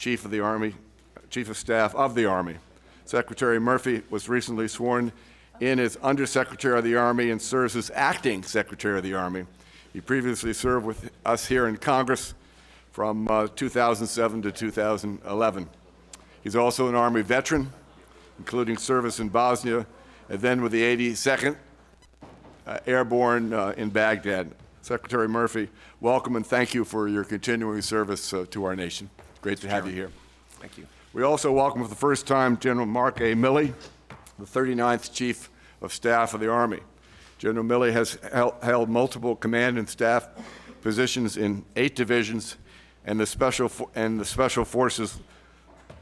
Chief of Staff of the Army. Secretary Murphy was recently sworn in as Undersecretary of the Army and serves as Acting Secretary of the Army. He previously served with us here in Congress from 2007 to 2011. He's also an Army veteran, including service in Bosnia, and then with the 82nd Airborne in Baghdad. Secretary Murphy, welcome and thank you for your continuing service to our nation. Great to have you here. Thank you. We also welcome for the first time General Mark A. Milley, the 39th Chief of Staff of the Army. General Milley has held multiple command and staff positions in 8 divisions and the special forces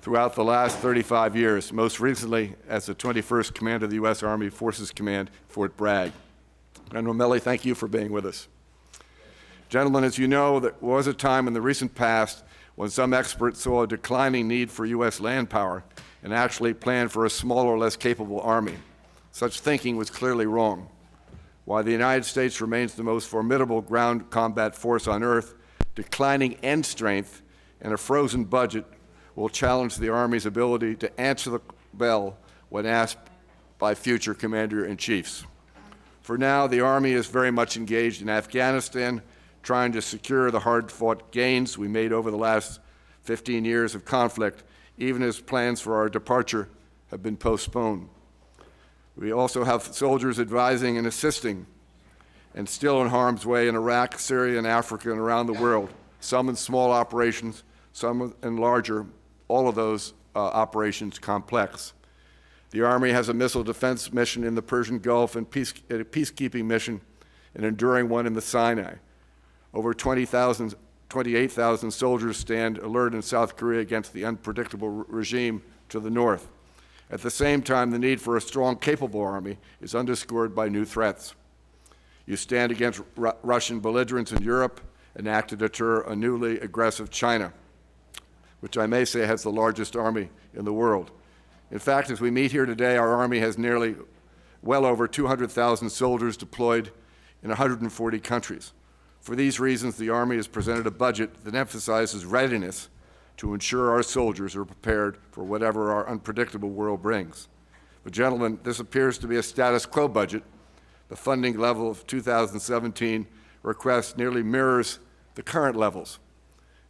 throughout the last 35 years, most recently as the 21st Commander of the U.S. Army Forces Command, Fort Bragg. General Milley, thank you for being with us. Gentlemen, as you know, there was a time in the recent past when some experts saw a declining need for U.S. land power and actually planned for a smaller, less capable Army. Such thinking was clearly wrong. While the United States remains the most formidable ground combat force on Earth, declining end strength and a frozen budget will challenge the Army's ability to answer the bell when asked by future Commander-in-Chiefs. For now, the Army is very much engaged in Afghanistan, trying to secure the hard-fought gains we made over the last 15 years of conflict, even as plans for our departure have been postponed. We also have soldiers advising and assisting and still in harm's way in Iraq, Syria, and Africa, and around the world, some in small operations, some in larger, all of those operations complex. The Army has a missile defense mission in the Persian Gulf and a peacekeeping mission, an enduring one in the Sinai. Over 28,000 soldiers stand alert in South Korea against the unpredictable regime to the north. At the same time, the need for a strong, capable Army is underscored by new threats. You stand against Russian belligerents in Europe and act to deter a newly aggressive China, which I may say has the largest Army in the world. In fact, as we meet here today, our Army has nearly well over 200,000 soldiers deployed in 140 countries. For these reasons, the Army has presented a budget that emphasizes readiness to ensure our soldiers are prepared for whatever our unpredictable world brings. But gentlemen, this appears to be a status quo budget. The funding level of 2017 request nearly mirrors the current levels.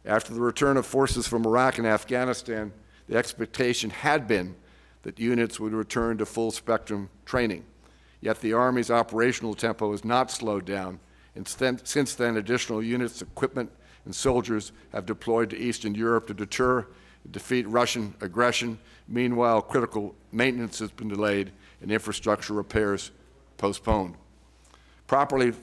After the return of forces from Iraq and Afghanistan, the expectation had been that units would return to full spectrum training. Yet the Army's operational tempo has not slowed down, and since then additional units, equipment, and soldiers have deployed to Eastern Europe to deter and defeat Russian aggression. Meanwhile, critical maintenance has been delayed and infrastructure repairs postponed. Properly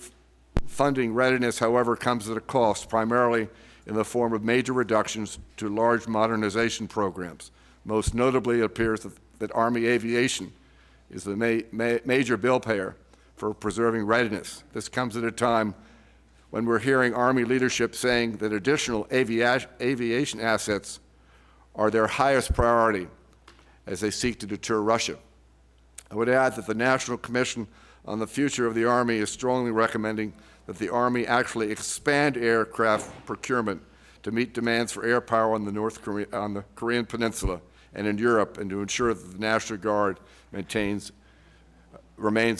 funding readiness, however, comes at a cost, primarily in the form of major reductions to large modernization programs. Most notably, it appears that Army Aviation is the major bill payer for preserving readiness. This comes at a time when we're hearing Army leadership saying that additional aviation assets are their highest priority as they seek to deter Russia. I would add that the National Commission on the Future of the Army is strongly recommending that the Army actually expand aircraft procurement to meet demands for air power on the Korean Peninsula and in Europe, and to ensure that the National Guard remains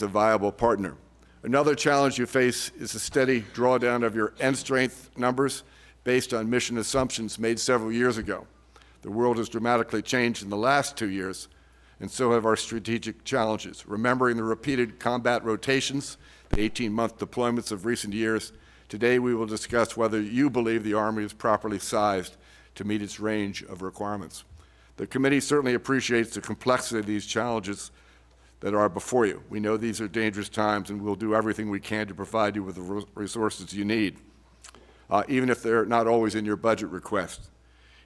a viable partner. Another challenge you face is the steady drawdown of your end strength numbers based on mission assumptions made several years ago. The world has dramatically changed in the last 2 years, and so have our strategic challenges. Remembering the repeated combat rotations, the 18-month deployments of recent years, today we will discuss whether you believe the Army is properly sized to meet its range of requirements. The committee certainly appreciates the complexity of these challenges that are before you. We know these are dangerous times, and we'll do everything we can to provide you with the resources you need, even if they're not always in your budget request.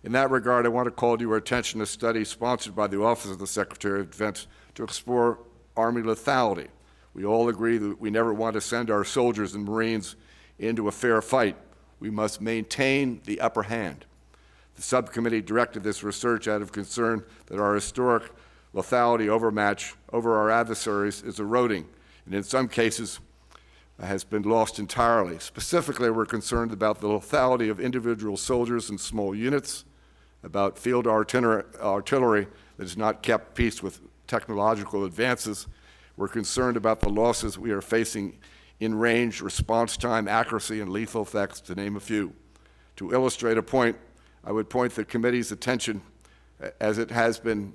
In that regard, I want to call to your attention a study sponsored by the Office of the Secretary of Defense to explore Army lethality. We all agree that we never want to send our soldiers and Marines into a fair fight. We must maintain the upper hand. The subcommittee directed this research out of concern that our historic lethality overmatch over our adversaries is eroding, and in some cases has been lost entirely. Specifically, we're concerned about the lethality of individual soldiers and small units, about field artillery that has not kept pace with technological advances. We're concerned about the losses we are facing in range, response time, accuracy, and lethal effects, to name a few. To illustrate a point, I would point the committee's attention, as it has been,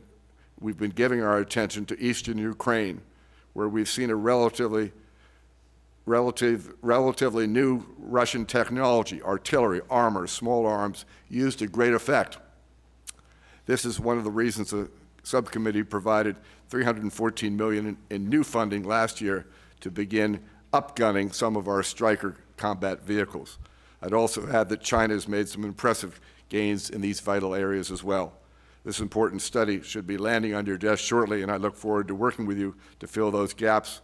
we've been giving our attention to eastern Ukraine, where we've seen a relatively new Russian technology, artillery, armor, small arms, used to great effect. This is one of the reasons the subcommittee provided $314 million in new funding last year to begin upgunning some of our Stryker combat vehicles. I'd also add that China has made some impressive gains in these vital areas as well. This important study should be landing on your desk shortly, and I look forward to working with you to fill those gaps.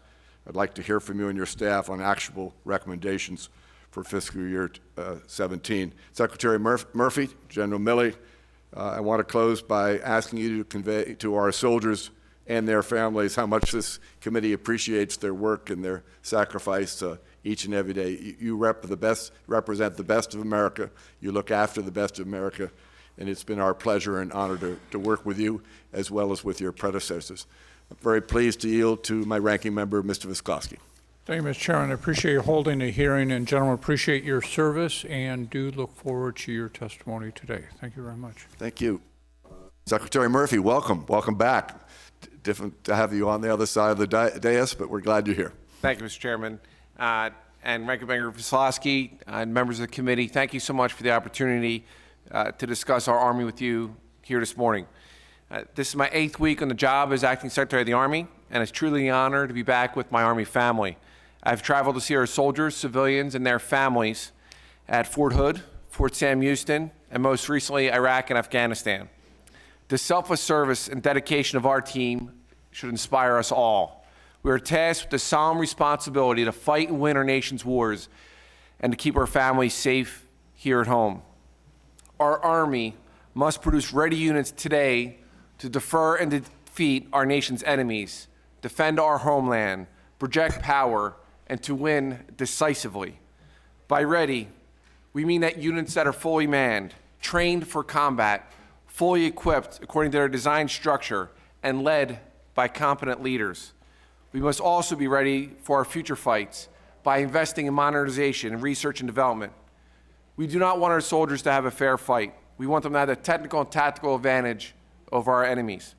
I'd like to hear from you and your staff on actionable recommendations for fiscal year 17. Secretary Murphy, General Milley, I want to close by asking you to convey to our soldiers and their families how much this committee appreciates their work and their sacrifice each and every day. You represent the best of America. You look after the best of America, and it's been our pleasure and honor to work with you as well as with your predecessors. I'm very pleased to yield to my ranking member, Mr. Visclosky. Thank you, Mr. Chairman. I appreciate you holding the hearing, and gentlemen, appreciate your service and do look forward to your testimony today. Thank you very much. Thank you. Secretary Murphy, welcome. Welcome back. Different to have you on the other side of the dais, but we're glad you're here. Thank you, Mr. Chairman. And Ranking Member Visclosky and members of the committee, thank you so much for the opportunity to discuss our Army with you here this morning. This is my 8th week on the job as Acting Secretary of the Army, and it's truly an honor to be back with my Army family. I've traveled to see our soldiers, civilians, and their families at Fort Hood, Fort Sam Houston, and most recently, Iraq and Afghanistan. The selfless service and dedication of our team should inspire us all. We are tasked with the solemn responsibility to fight and win our nation's wars and to keep our families safe here at home. Our Army must produce ready units today to defer and defeat our nation's enemies, defend our homeland, project power, and to win decisively. By ready, we mean that units that are fully manned, trained for combat, fully equipped according to their design structure, and led by competent leaders. We must also be ready for our future fights by investing in modernization and research and development. We do not want our soldiers to have a fair fight. We want them to have the technical and tactical advantage over our enemies.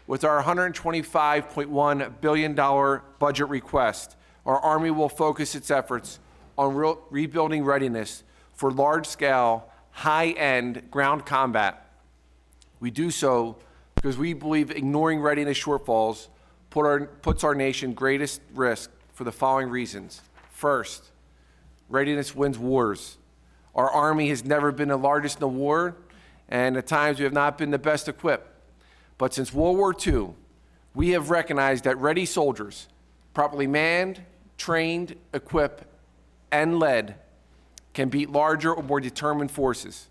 With our $125.1 billion budget request, our Army will focus its efforts on rebuilding readiness for large-scale, high-end ground combat. We do so because we believe ignoring readiness shortfalls puts our nation greatest risk for the following reasons. First, readiness wins wars. Our Army has never been the largest in the war, and at times we have not been the best equipped. But since World War II, we have recognized that ready soldiers, properly manned, trained, equipped, and led, can beat larger or more determined forces,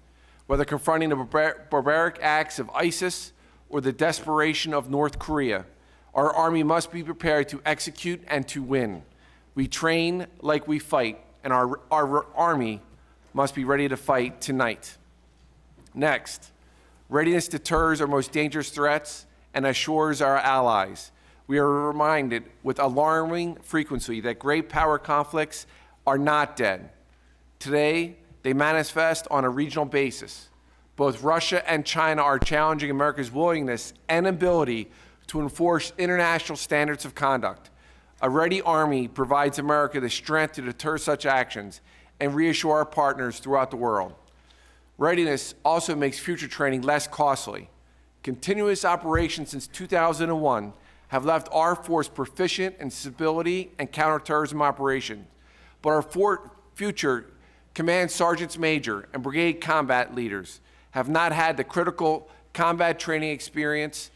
whether confronting the barbaric acts of ISIS or the desperation of North Korea. Our Army must be prepared to execute and to win. We train like we fight, and our Army must be ready to fight tonight. Next, readiness deters our most dangerous threats and assures our allies. We are reminded with alarming frequency that great power conflicts are not dead. Today, they manifest on a regional basis. Both Russia and China are challenging America's willingness and ability to enforce international standards of conduct. A ready Army provides America the strength to deter such actions and reassure our partners throughout the world. Readiness also makes future training less costly. Continuous operations since 2001 have left our force proficient in stability and counterterrorism operations, but our future command sergeants major and brigade combat leaders have not had the critical combat training experience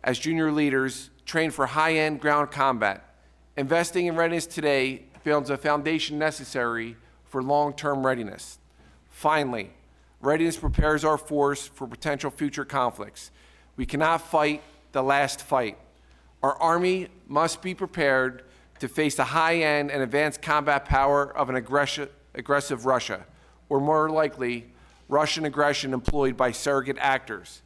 as junior leaders trained for high-end ground combat. Investing in readiness today builds a foundation necessary for long-term readiness. Finally, readiness prepares our force for potential future conflicts. We cannot fight the last fight. Our Army must be prepared to face the high-end and advanced combat power of an aggressive Russia, or more likely, Russian aggression employed by surrogate actors.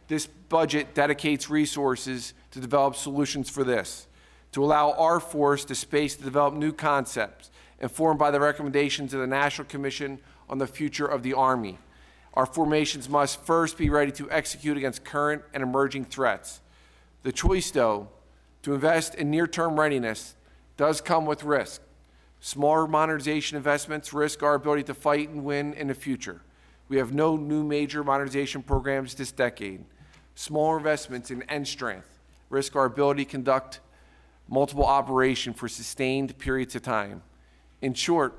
This budget dedicates resources to develop solutions for this, to allow our force the space to develop new concepts informed by the recommendations of the National Commission on the Future of the Army. Our formations must first be ready to execute against current and emerging threats. The choice, though, to invest in near-term readiness does come with risk. Smaller modernization investments risk our ability to fight and win in the future. We have no new major modernization programs this decade. Smaller investments in end strength risk our ability to conduct multiple operations for sustained periods of time. In short,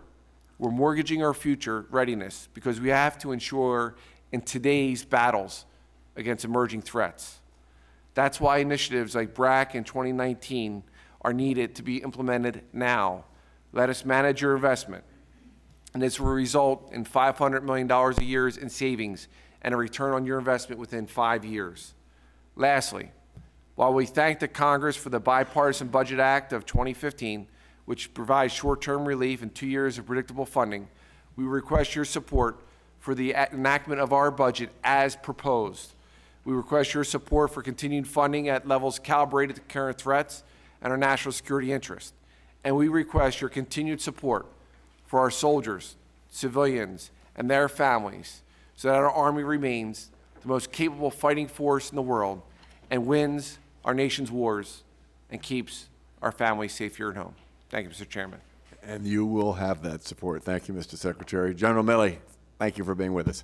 we're mortgaging our future readiness because we have to ensure in today's battles against emerging threats. That's why initiatives like BRAC in 2019 are needed to be implemented now. Let us manage your investment, and this will result in $500 million a year in savings and a return on your investment within 5 years. Lastly, while we thank the Congress for the Bipartisan Budget Act of 2015, which provides short-term relief and 2 years of predictable funding, we request your support for the enactment of our budget as proposed. We request your support for continued funding at levels calibrated to current threats and our national security interest. And we request your continued support for our soldiers, civilians, and their families so that our Army remains the most capable fighting force in the world and wins our nation's wars and keeps our families safe here at home. Thank you, Mr. Chairman. And you will have that support. Thank you, Mr. Secretary. General Milley, thank you for being with us.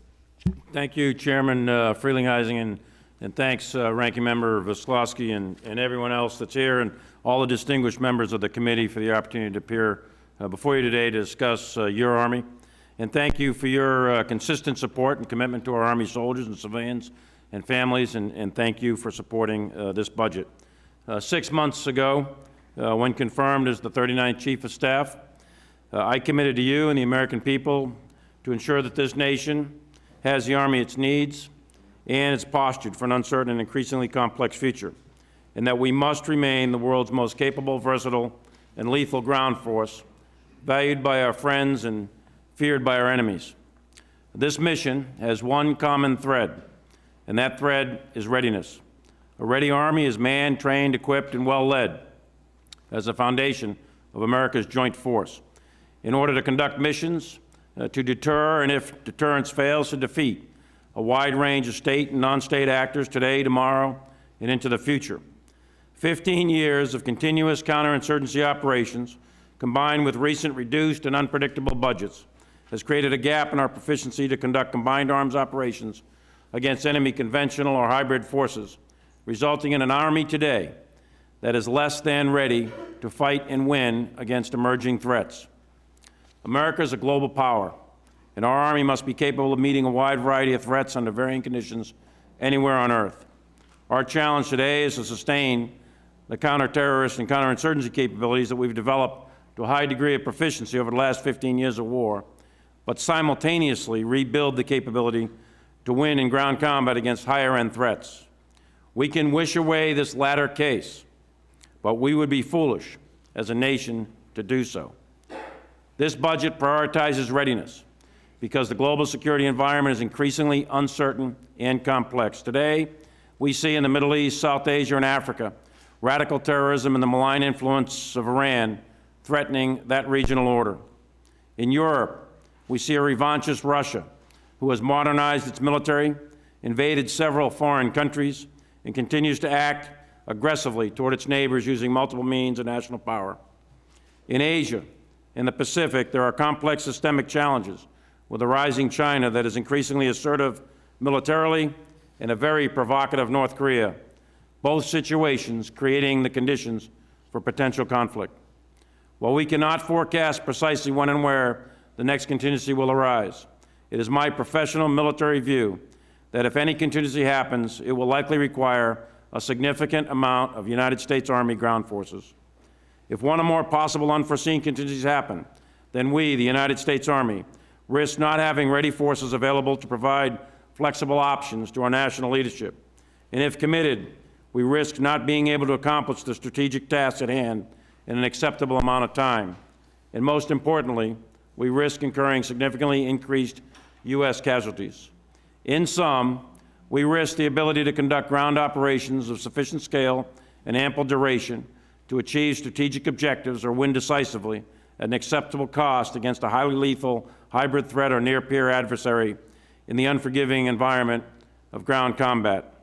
Thank you, Chairman Frelinghuysen, and thanks, Ranking Member Veslosky and everyone else that's here, and all the distinguished members of the committee for the opportunity to appear before you today to discuss your Army. And thank you for your consistent support and commitment to our Army soldiers and civilians and families, and thank you for supporting this budget. 6 months ago, when confirmed as the 39th Chief of Staff, I committed to you and the American people to ensure that this nation has the Army its needs and it's postured for an uncertain and increasingly complex future, and that we must remain the world's most capable, versatile, and lethal ground force, valued by our friends and feared by our enemies. This mission has one common thread, and that thread is readiness. A ready Army is manned, trained, equipped, and well-led as a foundation of America's joint force in order to conduct missions to deter, and if deterrence fails, to defeat a wide range of state and non-state actors today, tomorrow, and into the future. 15 years of continuous counterinsurgency operations, combined with recent reduced and unpredictable budgets, has created a gap in our proficiency to conduct combined arms operations against enemy conventional or hybrid forces, resulting in an Army today that is less than ready to fight and win against emerging threats. America is a global power, and our Army must be capable of meeting a wide variety of threats under varying conditions anywhere on Earth. Our challenge today is to sustain the counter-terrorist and counterinsurgency capabilities that we've developed to a high degree of proficiency over the last 15 years of war, but simultaneously rebuild the capability to win in ground combat against higher-end threats. We can wish away this latter case, but we would be foolish as a nation to do so. This budget prioritizes readiness because the global security environment is increasingly uncertain and complex. Today, we see in the Middle East, South Asia, and Africa, radical terrorism and the malign influence of Iran threatening that regional order. In Europe, we see a revanchist Russia who has modernized its military, invaded several foreign countries, and continues to act aggressively toward its neighbors using multiple means of national power. In Asia and the Pacific, there are complex systemic challenges with a rising China that is increasingly assertive militarily and a very provocative North Korea, both situations creating the conditions for potential conflict. While we cannot forecast precisely when and where the next contingency will arise, it is my professional military view that if any contingency happens, it will likely require a significant amount of United States Army ground forces. If one or more possible unforeseen contingencies happen, then we, the United States Army, risk not having ready forces available to provide flexible options to our national leadership. And if committed, we risk not being able to accomplish the strategic tasks at hand in an acceptable amount of time. And most importantly, we risk incurring significantly increased U.S. casualties. In sum, we risk the ability to conduct ground operations of sufficient scale and ample duration to achieve strategic objectives or win decisively at an acceptable cost against a highly lethal hybrid threat or near-peer adversary in the unforgiving environment of ground combat.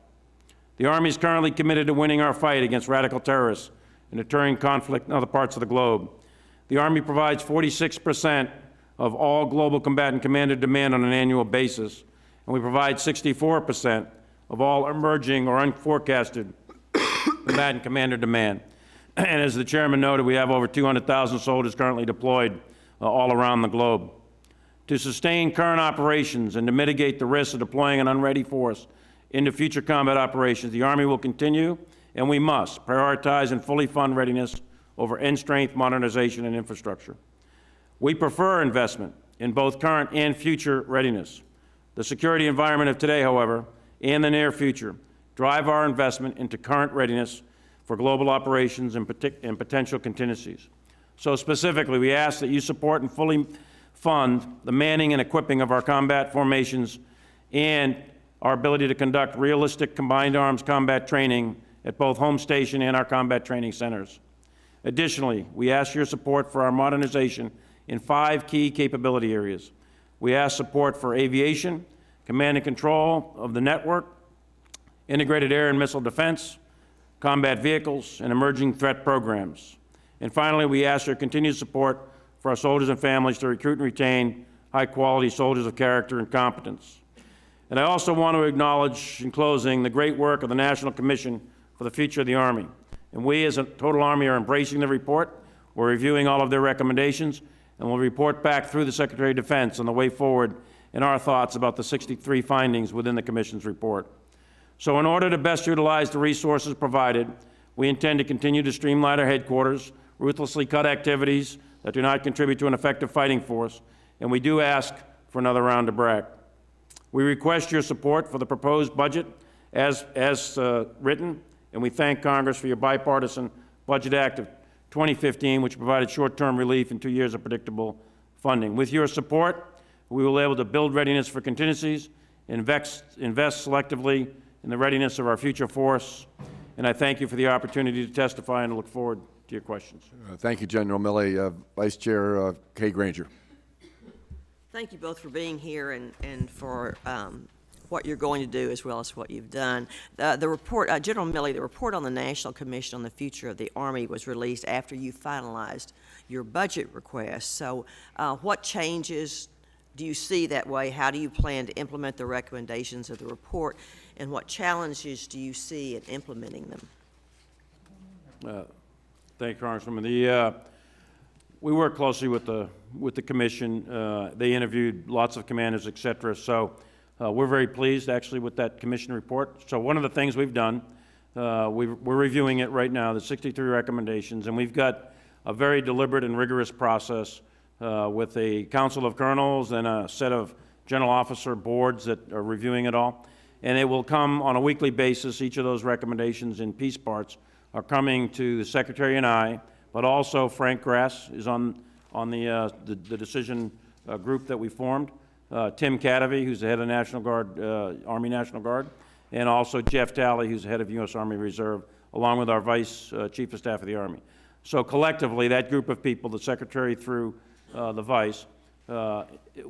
The Army is currently committed to winning our fight against radical terrorists and deterring conflict in other parts of the globe. The Army provides 46% of all global combatant commander demand on an annual basis, and we provide 64% of all emerging or unforecasted combatant commander demand. And as the chairman noted, we have over 200,000 soldiers currently deployed all around the globe. To sustain current operations and to mitigate the risks of deploying an unready force into future combat operations, the Army will continue, and we must, prioritize and fully fund readiness over end strength, modernization, and infrastructure. We prefer investment in both current and future readiness. The security environment of today, however, and the near future, drive our investment into current readiness for global operations and potential contingencies. So specifically, we ask that you support and fully fund the manning and equipping of our combat formations and our ability to conduct realistic combined arms combat training at both home station and our combat training centers. Additionally, we ask your support for our modernization in 5 key capability areas. We ask support for aviation, command and control of the network, integrated air and missile defense, combat vehicles, and emerging threat programs. And finally, we ask your continued support for our soldiers and families to recruit and retain high-quality soldiers of character and competence. And I also want to acknowledge, in closing, the great work of the National Commission for the Future of the Army. And we, as a total Army, are embracing the report. We're reviewing all of their recommendations, and we'll report back through the Secretary of Defense on the way forward and our thoughts about the 63 findings within the Commission's report. So in order to best utilize the resources provided, we intend to continue to streamline our headquarters, ruthlessly cut activities that do not contribute to an effective fighting force, and we do ask for another round of BRAC. We request your support for the proposed budget as written, and we thank Congress for your bipartisan Budget Act of 2015, which provided short-term relief and 2 years of predictable funding. With your support, we will be able to build readiness for contingencies, invest selectively in the readiness of our future force, and I thank you for the opportunity to testify and look forward to your questions. Thank you, General Milley. Vice Chair Kay Granger. Thank you both for being here and for what you're going to do as well as what you've done. The report, General Milley, the report on the National Commission on the Future of the Army was released after you finalized your budget request. So what changes do you see that way? How do you plan to implement the recommendations of the report? And what challenges do you see in implementing them? Thank you, Congresswoman. We work closely with the commission. They interviewed lots of commanders, et cetera. So we're very pleased, actually, with that commission report. So one of the things we've done, we're reviewing it right now, the 63 recommendations, and we've got a very deliberate and rigorous process with a council of colonels and a set of general officer boards that are reviewing it all. And it will come on a weekly basis. Each of those recommendations in piece parts are coming to the Secretary and I, but also Frank Grass is on the decision group that we formed. Tim Cadavy, who's the head of National Guard, Army National Guard, and also Jeff Talley, who's the head of U.S. Army Reserve, along with our Vice Chief of Staff of the Army. So collectively, that group of people, the Secretary through the Vice,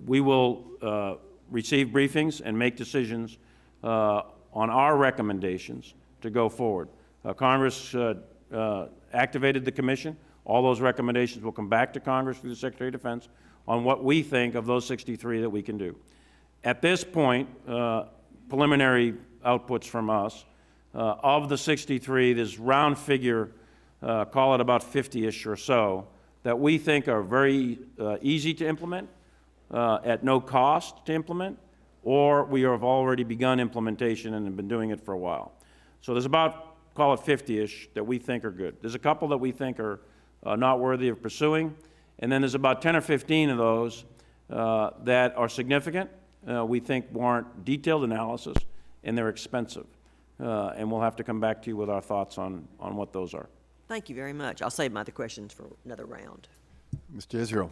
we will receive briefings and make decisions on our recommendations to go forward. Congress activated the commission. All those recommendations will come back to Congress through the Secretary of Defense on what we think of those 63 that we can do. At this point, preliminary outputs from us, of the 63, this round figure, call it about 50-ish or so, that we think are very easy to implement, at no cost to implement, or we have already begun implementation and have been doing it for a while. So there's about, call it 50-ish, that we think are good. There's a couple that we think are not worthy of pursuing, and then there's about 10 or 15 of those that are significant, we think warrant detailed analysis, and they're expensive. And we'll have to come back to you with our thoughts on what those are. Thank you very much. I'll save my other questions for another round. Mr. Israel.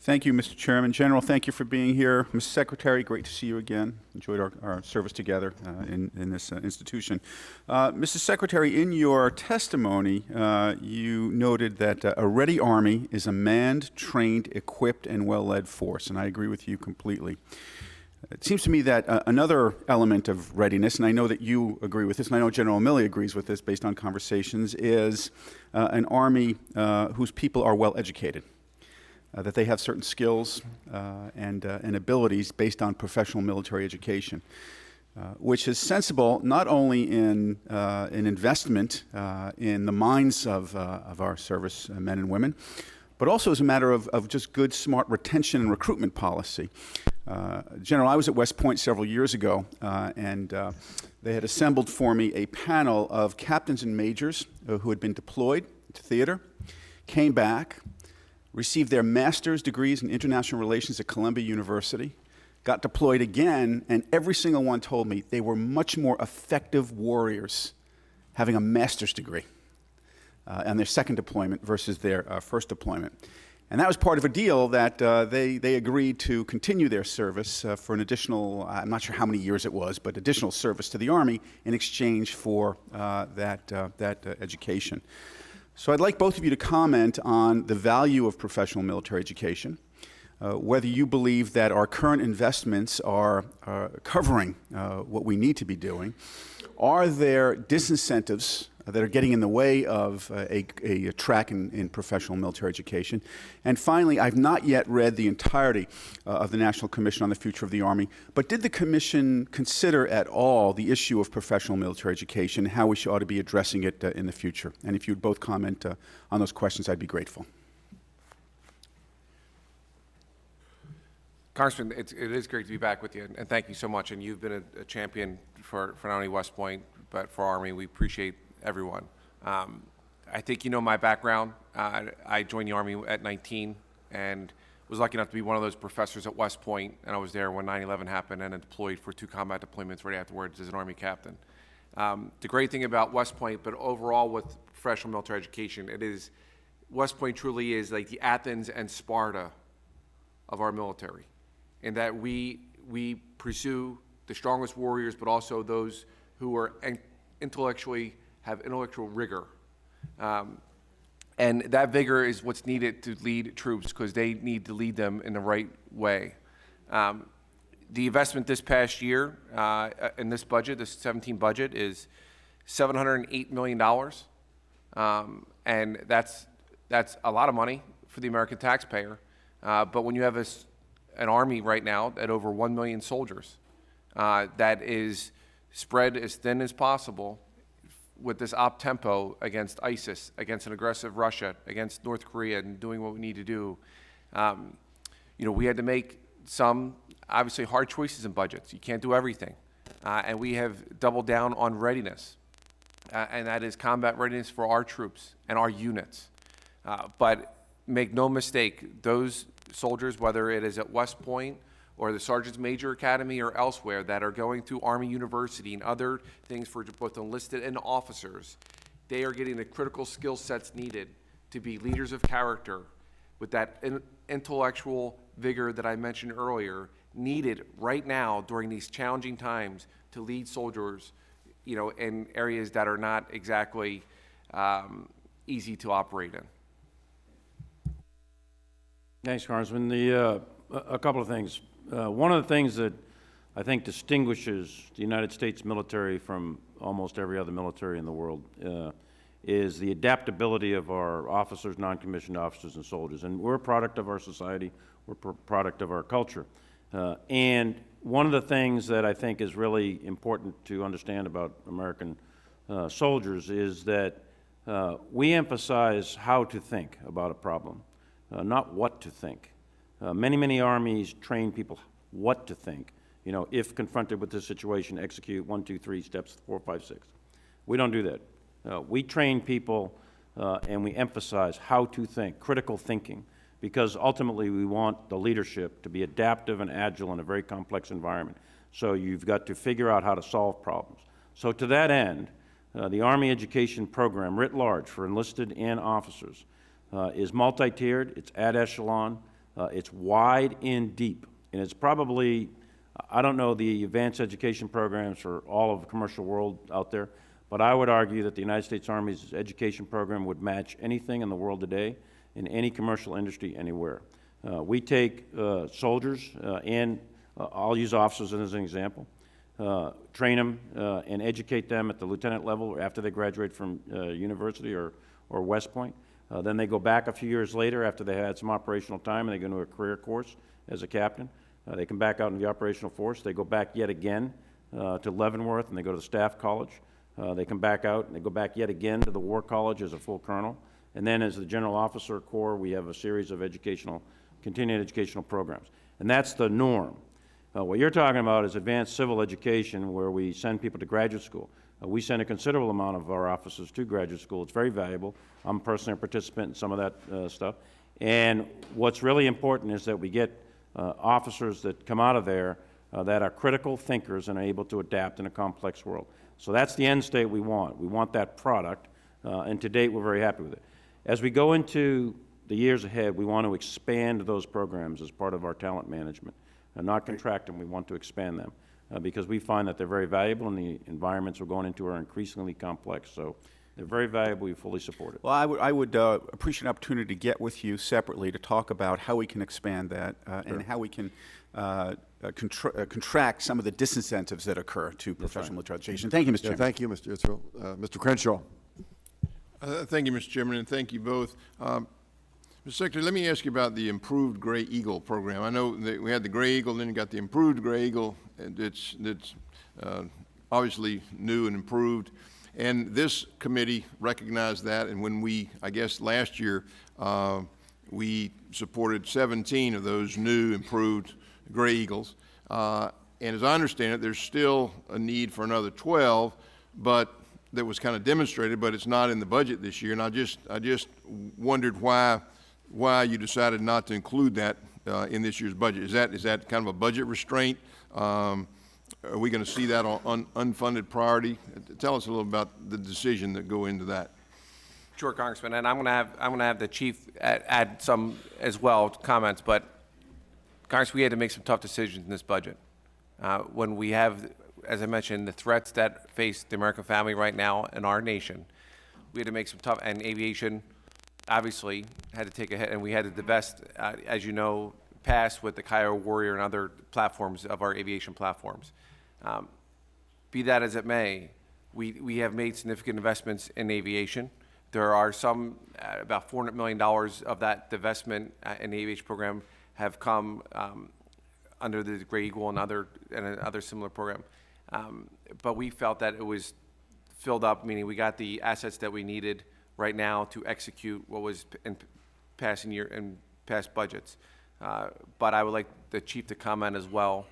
Thank you, Mr. Chairman. General, thank you for being here. Mr. Secretary, great to see you again. Enjoyed our service together in this institution. Mr. Secretary, in your testimony, you noted that a ready Army is a manned, trained, equipped, and well-led force, and I agree with you completely. It seems to me that another element of readiness, and I know that you agree with this, and I know General Milley agrees with this based on conversations, is an Army whose people are well-educated. That they have certain skills and abilities based on professional military education, which is sensible not only in an investment in the minds of our service men and women, but also as a matter of just good, smart retention and recruitment policy. General, I was at West Point several years ago, and they had assembled for me a panel of captains and majors who had been deployed to theater, came back, received their master's degrees in international relations at Columbia University, got deployed again, and every single one told me they were much more effective warriors having a master's degree on their second deployment versus their first deployment. And that was part of a deal that they agreed to continue their service for an additional, I'm not sure how many years it was, but additional service to the Army in exchange for that education. So I'd like both of you to comment on the value of professional military education, whether you believe that our current investments are covering what we need to be doing. Are there disincentives that are getting in the way of a track in professional military education? And finally, I've not yet read the entirety of the National Commission on the Future of the Army, but did the Commission consider at all the issue of professional military education, how we ought to be addressing it in the future? And if you'd both comment on those questions, I'd be grateful. Congressman, it is great to be back with you, and thank you so much. And you've been a champion for not only West Point, but for Army. We appreciate everyone. I think you know my background. I joined the Army at 19 and was lucky enough to be one of those professors at West Point, and I was there when 9/11 happened and deployed for 2 combat deployments right afterwards as an Army captain. The great thing about West Point, but overall with professional military education, West Point truly is like the Athens and Sparta of our military, in that we pursue the strongest warriors, but also those who are have intellectual rigor. And that vigor is what's needed to lead troops, because they need to lead them in the right way. The investment this past year in this budget, this 17 budget, is $708 million. And that's a lot of money for the American taxpayer. But when you have an Army right now at over 1 million soldiers that is spread as thin as possible with this op-tempo against ISIS, against an aggressive Russia, against North Korea, and doing what we need to do, we had to make some, obviously, hard choices in budgets. You can't do everything. And we have doubled down on readiness, and that is combat readiness for our troops and our units. But make no mistake, those soldiers, whether it is at West Point or the Sergeant's Major Academy or elsewhere, that are going through Army University and other things for both enlisted and officers, they are getting the critical skill sets needed to be leaders of character with that intellectual vigor that I mentioned earlier, needed right now during these challenging times to lead soldiers, in areas that are not exactly easy to operate in. Thanks, Congressman. A couple of things. One of the things that I think distinguishes the United States military from almost every other military in the world is the adaptability of our officers, non-commissioned officers, and soldiers. And we're a product of our society. We're a product of our culture. And one of the things that I think is really important to understand about American soldiers is that we emphasize how to think about a problem, not what to think. Many armies train people what to think. If confronted with this situation, execute 1, 2, 3 steps, 4, 5, 6. We don't do that. We train people and we emphasize how to think, critical thinking, because ultimately we want the leadership to be adaptive and agile in a very complex environment. So you've got to figure out how to solve problems. So to that end, the Army education program writ large for enlisted and officers is multi-tiered, it's ad echelon, It's wide and deep, and it's probably, I don't know the advanced education programs for all of the commercial world out there, but I would argue that the United States Army's education program would match anything in the world today in any commercial industry anywhere. We take soldiers and I'll use officers as an example, train them and educate them at the lieutenant level after they graduate from university or West Point. Then they go back a few years later after they had some operational time and they go into a career course as a captain. They come back out in the operational force. They go back yet again to Leavenworth and they go to the Staff College. They come back out and they go back yet again to the War College as a full colonel. And then as the General Officer Corps, we have a series of continuing educational programs. And that's the norm. What you're talking about is advanced civil education where we send people to graduate school. We send a considerable amount of our officers to graduate school. It's very valuable. I'm personally a participant in some of that stuff. And what's really important is that we get officers that come out of there that are critical thinkers and are able to adapt in a complex world. So that's the end state we want. We want that product, and to date we're very happy with it. As we go into the years ahead, we want to expand those programs as part of our talent management. Not contract them, we want to expand them because we find that they're very valuable and the environments we're going into are increasingly complex. So they're very valuable, we fully support it. Well, I would appreciate an opportunity to get with you separately to talk about how we can expand that and how we can contract some of the disincentives that occur to professional military education. Thank you, Mr. Chairman. Thank you, Mr. Israel. Mr. Crenshaw. Thank you, Mr. Chairman, and thank you both. Mr. Secretary, let me ask you about the improved Gray Eagle program. I know that we had the Gray Eagle, then you got the improved Gray Eagle. It's obviously new and improved. And this committee recognized that, and when we, I guess last year, we supported 17 of those new improved Gray Eagles. And as I understand it, there's still a need for another 12, but that was kind of demonstrated, but it's not in the budget this year. And I just wondered why you decided not to include that in this year's budget. Is that kind of a budget restraint? Are we going to see that on unfunded priority? Tell us a little about the decision that go into that. Sure, Congressman, and I'm going to have the chief add some as well comments. But Congress, we had to make some tough decisions in this budget. When we have, as I mentioned, the threats that face the American family right now in our nation, we had to make some tough. And aviation, obviously, had to take a hit, and we had to divest, as you know, pass with the Kiowa Warrior and other platforms of our aviation platforms. Be that as it may, we have made significant investments in aviation. There are some, about $400 million of that divestment in the aviation program have come under the Gray Eagle and other similar program. But we felt that it was filled up, meaning we got the assets that we needed right now to execute what was in past budgets. But I would like the chief to comment as well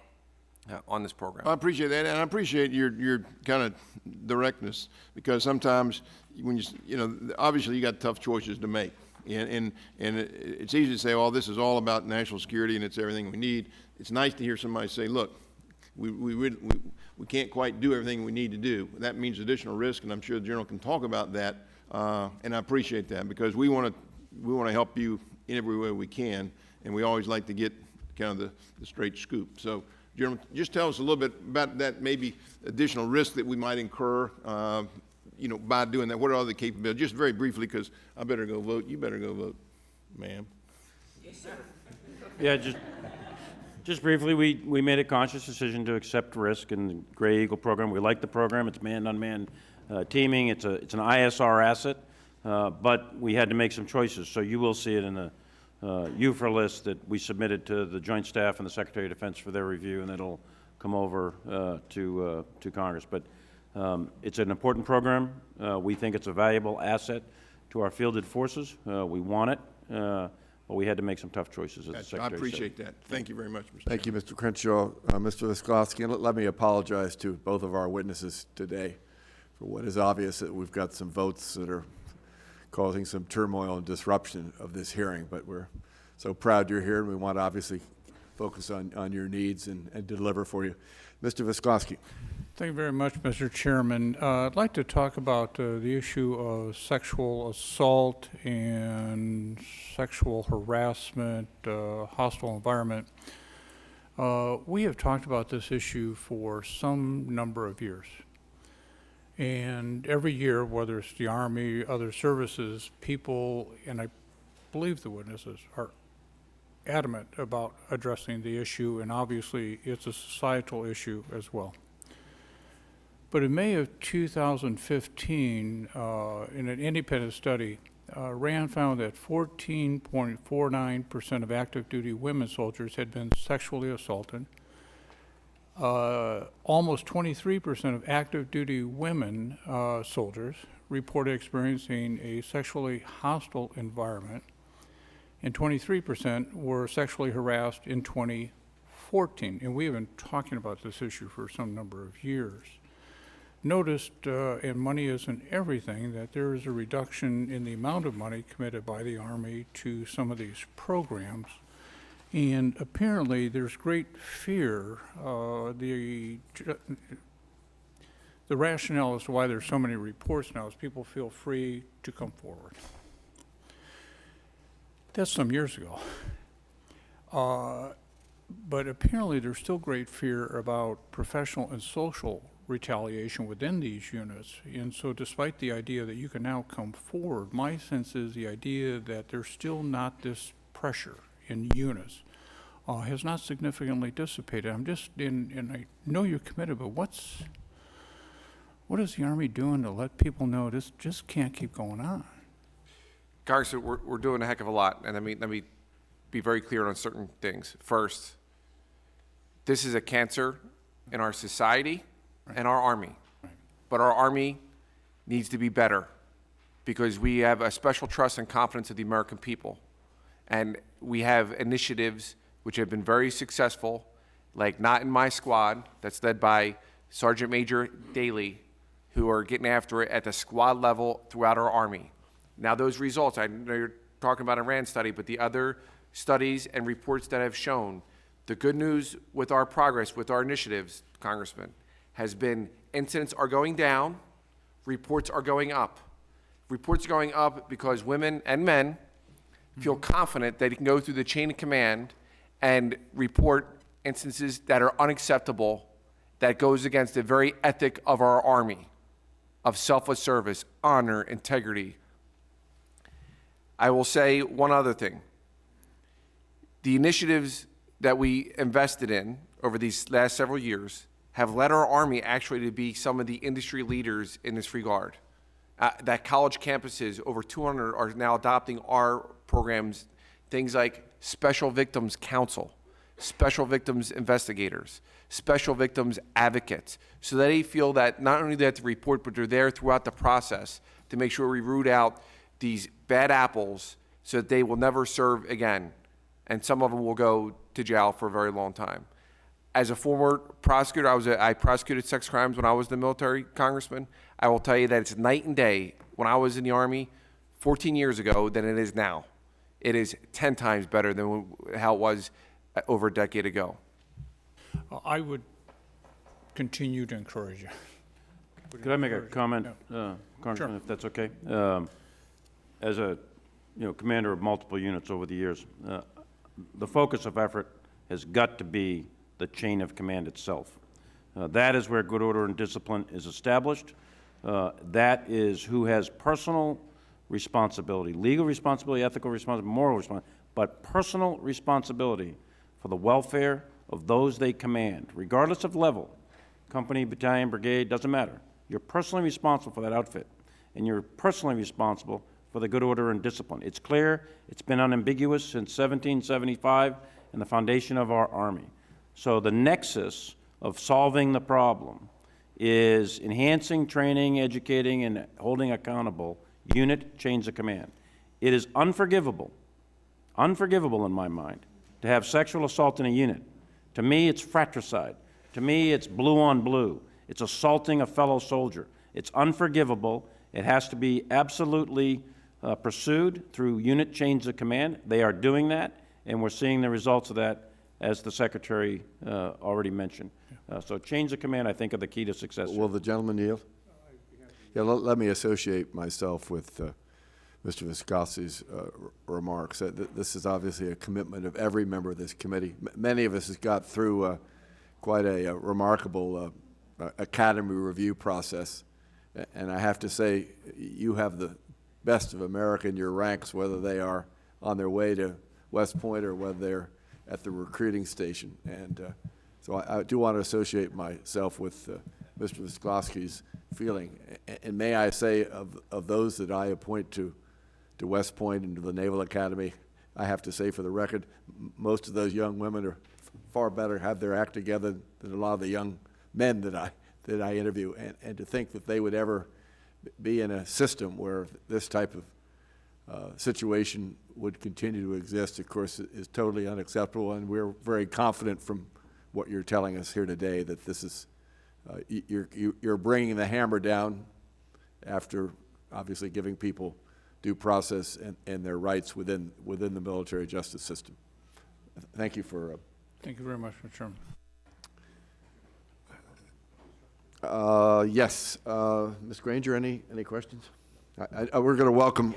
on this program. I appreciate that, and I appreciate your kind of directness, because sometimes when obviously you got tough choices to make, and it's easy to say, "Oh, this is all about national security and it's everything we need." It's nice to hear somebody say, "Look, we can't quite do everything we need to do." That means additional risk, and I'm sure the general can talk about that. And I appreciate that, because we want to help you in every way we can, and we always like to get kind of the straight scoop. So, General, just tell us a little bit about that, maybe additional risk that we might incur, by doing that. What are other capabilities? Just very briefly, because I better go vote. You better go vote, ma'am. Yes, sir. Yeah, just briefly, we made a conscious decision to accept risk in the Gray Eagle program. We like the program. It's manned-unmanned teaming. It's an ISR asset, but we had to make some choices. So you will see it in the UFR list that we submitted to the Joint Staff and the Secretary of Defense for their review, and it'll come over to Congress. But it's an important program. We think it's a valuable asset to our fielded forces. We want it, but we had to make some tough choices, as the Secretary said. I appreciate that. Thank you very much, Mr. Thank you, Mr. Crenshaw. Mr. Visclosky, and let me apologize to both of our witnesses today for what is obvious that we've got some votes that are causing some turmoil and disruption of this hearing, but we're so proud you're here, and we want to obviously focus on your needs and deliver for you. Mr. Visclosky. Thank you very much, Mr. Chairman. I'd like to talk about the issue of sexual assault and sexual harassment, hostile environment. We have talked about this issue for some number of years. And every year, whether it's the Army, other services, people, and I believe the witnesses, are adamant about addressing the issue, and obviously it's a societal issue as well. But in May of 2015, in an independent study, RAND found that 14.49% of active duty women soldiers had been sexually assaulted. Almost 23% of active duty women soldiers reported experiencing a sexually hostile environment, and 23% were sexually harassed in 2014. And we have been talking about this issue for some number of years. Noticed, and money isn't everything, that there is a reduction in the amount of money committed by the Army to some of these programs. And apparently there's great fear. The rationale as to why there's so many reports now is people feel free to come forward. That's some years ago. But apparently there's still great fear about professional and social retaliation within these units. And so despite the idea that you can now come forward, my sense is the idea that there's still not this pressure in units has not significantly dissipated. I'm just and I know you're committed, but what is the Army doing to let people know this just can't keep going on? Congressman, we're doing a heck of a lot, and let me be very clear on certain things. First, this is a cancer in our society and our Army. But our Army needs to be better because we have a special trust and confidence of the American people. And we have initiatives which have been very successful, like Not in My Squad, that's led by Sergeant Major Daly, who are getting after it at the squad level throughout our Army. Now those results, I know you're talking about a RAND study, but the other studies and reports that have shown, the good news with our progress, with our initiatives, Congressman, has been incidents are going down, reports are going up. Reports are going up because women and men feel confident that they can go through the chain of command and report instances that are unacceptable, that goes against the very ethic of our Army, of selfless service, honor, integrity. I will say one other thing. The initiatives that we invested in over these last several years have led our Army actually to be some of the industry leaders in this regard. That college campuses, over 200, are now adopting our programs, things like Special Victims Counsel, Special Victims Investigators, Special Victims Advocates, so that they feel that not only do they have to report, but they're there throughout the process to make sure we root out these bad apples so that they will never serve again. And some of them will go to jail for a very long time. As a former prosecutor, I prosecuted sex crimes when I was in the military, Congressman. I will tell you that it's night and day when I was in the Army 14 years ago than it is now. It is 10 times better than how it was over a decade ago. I would continue to encourage you. Could I make a comment, Congressman, Sure. if that's okay? As a commander of multiple units over the years, the focus of effort has got to be the chain of command itself. That is where good order and discipline is established. That is who has personal responsibility, legal responsibility, ethical responsibility, moral responsibility, but personal responsibility for the welfare of those they command, regardless of level, company, battalion, brigade, doesn't matter. You're personally responsible for that outfit, and you're personally responsible for the good order and discipline. It's clear, it's been unambiguous since 1775 and the foundation of our Army. So the nexus of solving the problem is enhancing, training, educating, and holding accountable unit chains of command. It is unforgivable in my mind, to have sexual assault in a unit. To me, it's fratricide. To me, it's blue on blue. It's assaulting a fellow soldier. It's unforgivable. It has to be absolutely pursued through unit chains of command. They are doing that, and we're seeing the results of that, as the Secretary already mentioned. So change of command, I think, are the key to success. Will the gentleman yield? Yeah, let me associate myself with Mr. Viscosi's remarks. This is obviously a commitment of every member of this committee. Many of us have got through quite a remarkable academy review process. And I have to say, you have the best of America in your ranks, whether they are on their way to West Point or whether they're at the recruiting station. And so I do want to associate myself with Mr. Viscosi's feeling. And may I say, of those that I appoint to West Point and to the Naval Academy, I have to say for the record, most of those young women are far better, have their act together than a lot of the young men that I interview. And to think that they would ever be in a system where this type of situation would continue to exist, of course, is totally unacceptable. And we're very confident from what you're telling us here today that this is, you're bringing the hammer down after obviously giving people due process and their rights within the military justice system. Thank you for. Thank you very much, Mr. Chairman. Yes, Ms. Granger, any questions? We're going to welcome.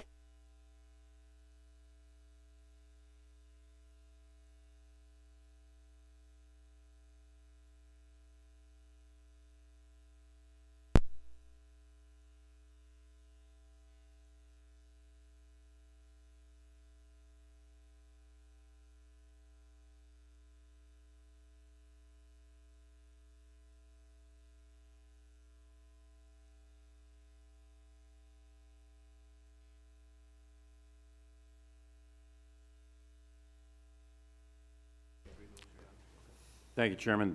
Thank you, Chairman.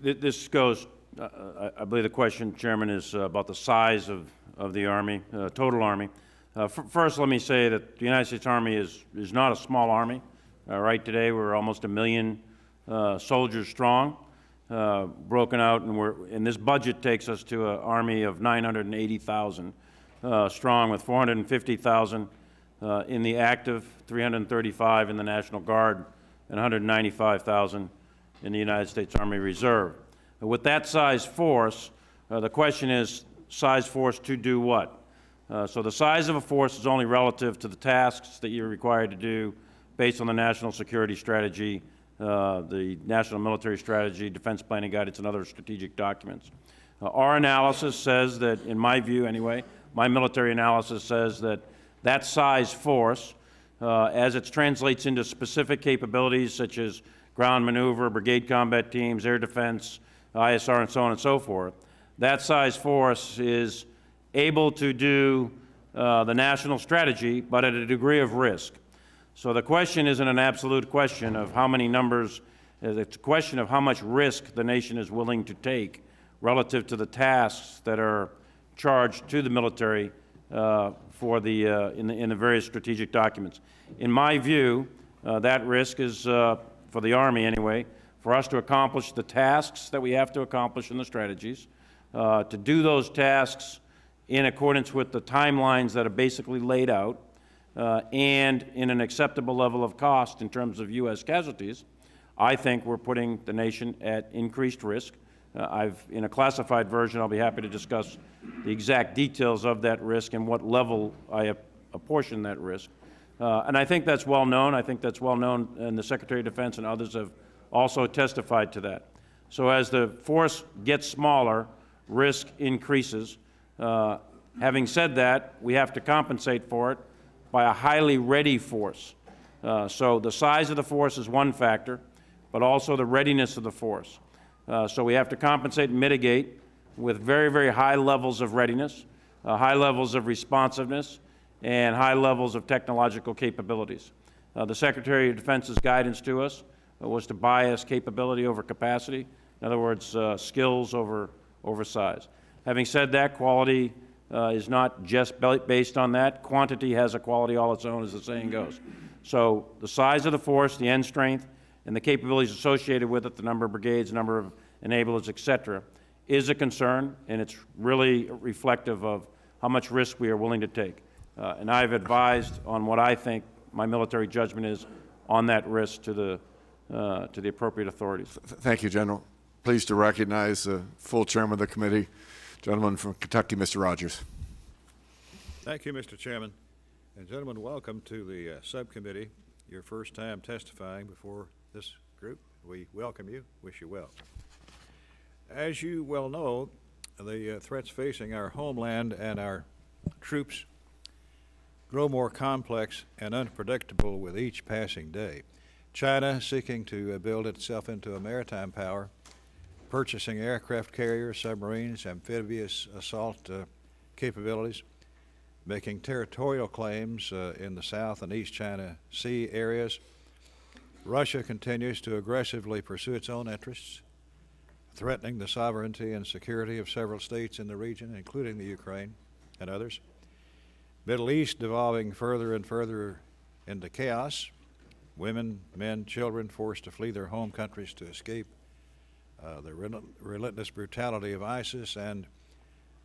This goes, I believe the question, Chairman, is about the size of the Army, total Army. First, let me say that the United States Army is not a small Army. Right today, we're almost 1 million soldiers strong, broken out, and this budget takes us to an Army of 980,000 strong, with 450,000 in the active, 335 in the National Guard, and 195,000 in the United States Army Reserve. With that size force, the question is, size force to do what? So the size of a force is only relative to the tasks that you're required to do based on the National Security Strategy, the National Military Strategy, Defense Planning Guidance, and other strategic documents. Our analysis says that, in my view anyway, my military analysis says that that size force, as it translates into specific capabilities such as ground maneuver, brigade combat teams, air defense, ISR, and so on and so forth, that size force is able to do the national strategy, but at a degree of risk. So the question isn't an absolute question of how many numbers, it's a question of how much risk the nation is willing to take relative to the tasks that are charged to the military for the, in the various strategic documents. In my view, that risk is, for the Army anyway, for us to accomplish the tasks that we have to accomplish in the strategies, to do those tasks in accordance with the timelines that are basically laid out, and in an acceptable level of cost in terms of U.S. casualties. I think we're putting the nation at increased risk. In a classified version, I'll be happy to discuss the exact details of that risk and what level I apportion that risk. And I think that's well known. I think that's well known, and the Secretary of Defense and others have also testified to that. So as the force gets smaller, risk increases. Having said that, we have to compensate for it by a highly ready force. So the size of the force is one factor, but also the readiness of the force. So we have to compensate and mitigate with very, very high levels of readiness, high levels of responsiveness, and high levels of technological capabilities. The Secretary of Defense's guidance to us was to bias capability over capacity. In other words, skills over size. Having said that, quality is not just based on that. Quantity has a quality all its own, as the saying goes. So the size of the force, the end strength, and the capabilities associated with it, the number of brigades, number of enablers, et cetera, is a concern, and it's really reflective of how much risk we are willing to take. And I've advised on what I think my military judgment is on that risk to to the appropriate authorities. Thank you, General. Pleased to recognize the full chairman of the committee, gentleman from Kentucky, Mr. Rogers. Thank you, Mr. Chairman. And gentlemen, welcome to the subcommittee. Your first time testifying before this group. We welcome you, wish you well. As you well know, the threats facing our homeland and our troops grow more complex and unpredictable with each passing day. China seeking to build itself into a maritime power, purchasing aircraft carriers, submarines, amphibious assault capabilities, making territorial claims in the South and East China Sea areas. Russia continues to aggressively pursue its own interests, threatening the sovereignty and security of several states in the region, including the Ukraine and others. Middle East devolving further and further into chaos. Women, men, children forced to flee their home countries to escape the relentless brutality of ISIS and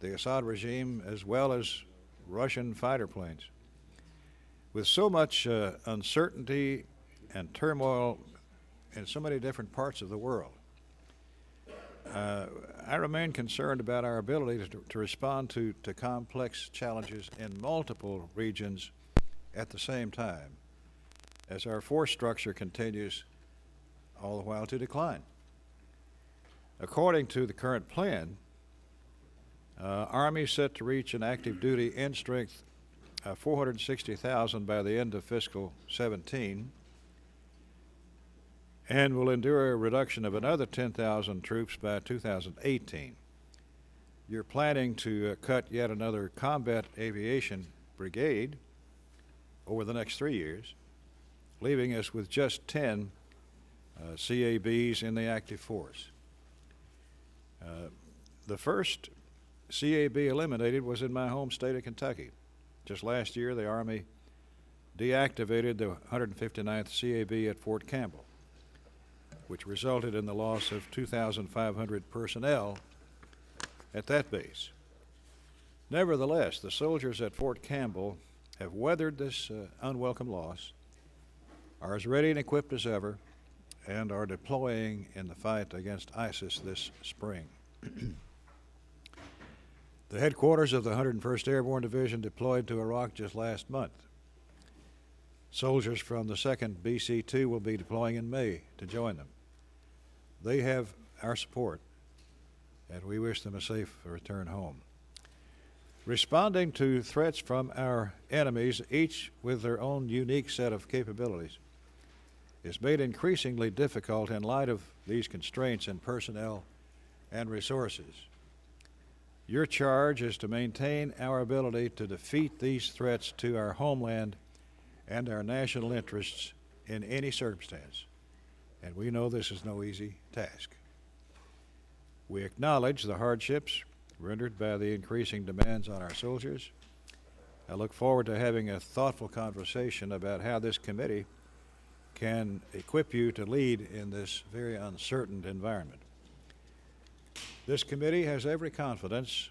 the Assad regime, as well as Russian fighter planes. With so much uncertainty and turmoil in so many different parts of the world, I remain concerned about our ability to respond to complex challenges in multiple regions at the same time, as our force structure continues all the while to decline. According to the current plan, Army is set to reach an active duty end strength of 460,000 by the end of fiscal 17, and will endure a reduction of another 10,000 troops by 2018. You're planning to cut yet another combat aviation brigade over the next 3 years, leaving us with just 10 CABs in the active force. The first CAB eliminated was in my home state of Kentucky. Just last year, the Army deactivated the 159th CAB at Fort Campbell, which resulted in the loss of 2,500 personnel at that base. Nevertheless, the soldiers at Fort Campbell have weathered this unwelcome loss, are as ready and equipped as ever, and are deploying in the fight against ISIS this spring. The headquarters of the 101st Airborne Division deployed to Iraq just last month. Soldiers from the 2nd BC-2 will be deploying in May to join them. They have our support, and we wish them a safe return home. Responding to threats from our enemies, each with their own unique set of capabilities, is made increasingly difficult in light of these constraints in personnel and resources. Your charge is to maintain our ability to defeat these threats to our homeland and our national interests in any circumstance, and we know this is no easy task. We acknowledge the hardships rendered by the increasing demands on our soldiers. I look forward to having a thoughtful conversation about how this committee can equip you to lead in this very uncertain environment. This committee has every confidence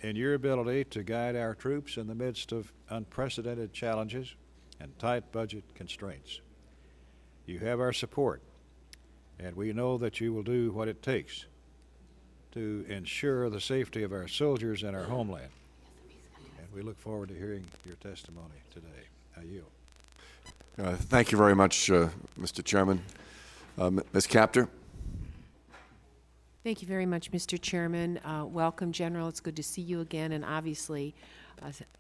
in your ability to guide our troops in the midst of unprecedented challenges and tight budget constraints. You have our support, and we know that you will do what it takes to ensure the safety of our soldiers and our homeland. And we look forward to hearing your testimony today. I yield. Thank you very much, Mr. Chairman. Ms. Capter? Thank you very much, Mr. Chairman. Welcome, General. It's good to see you again. And obviously,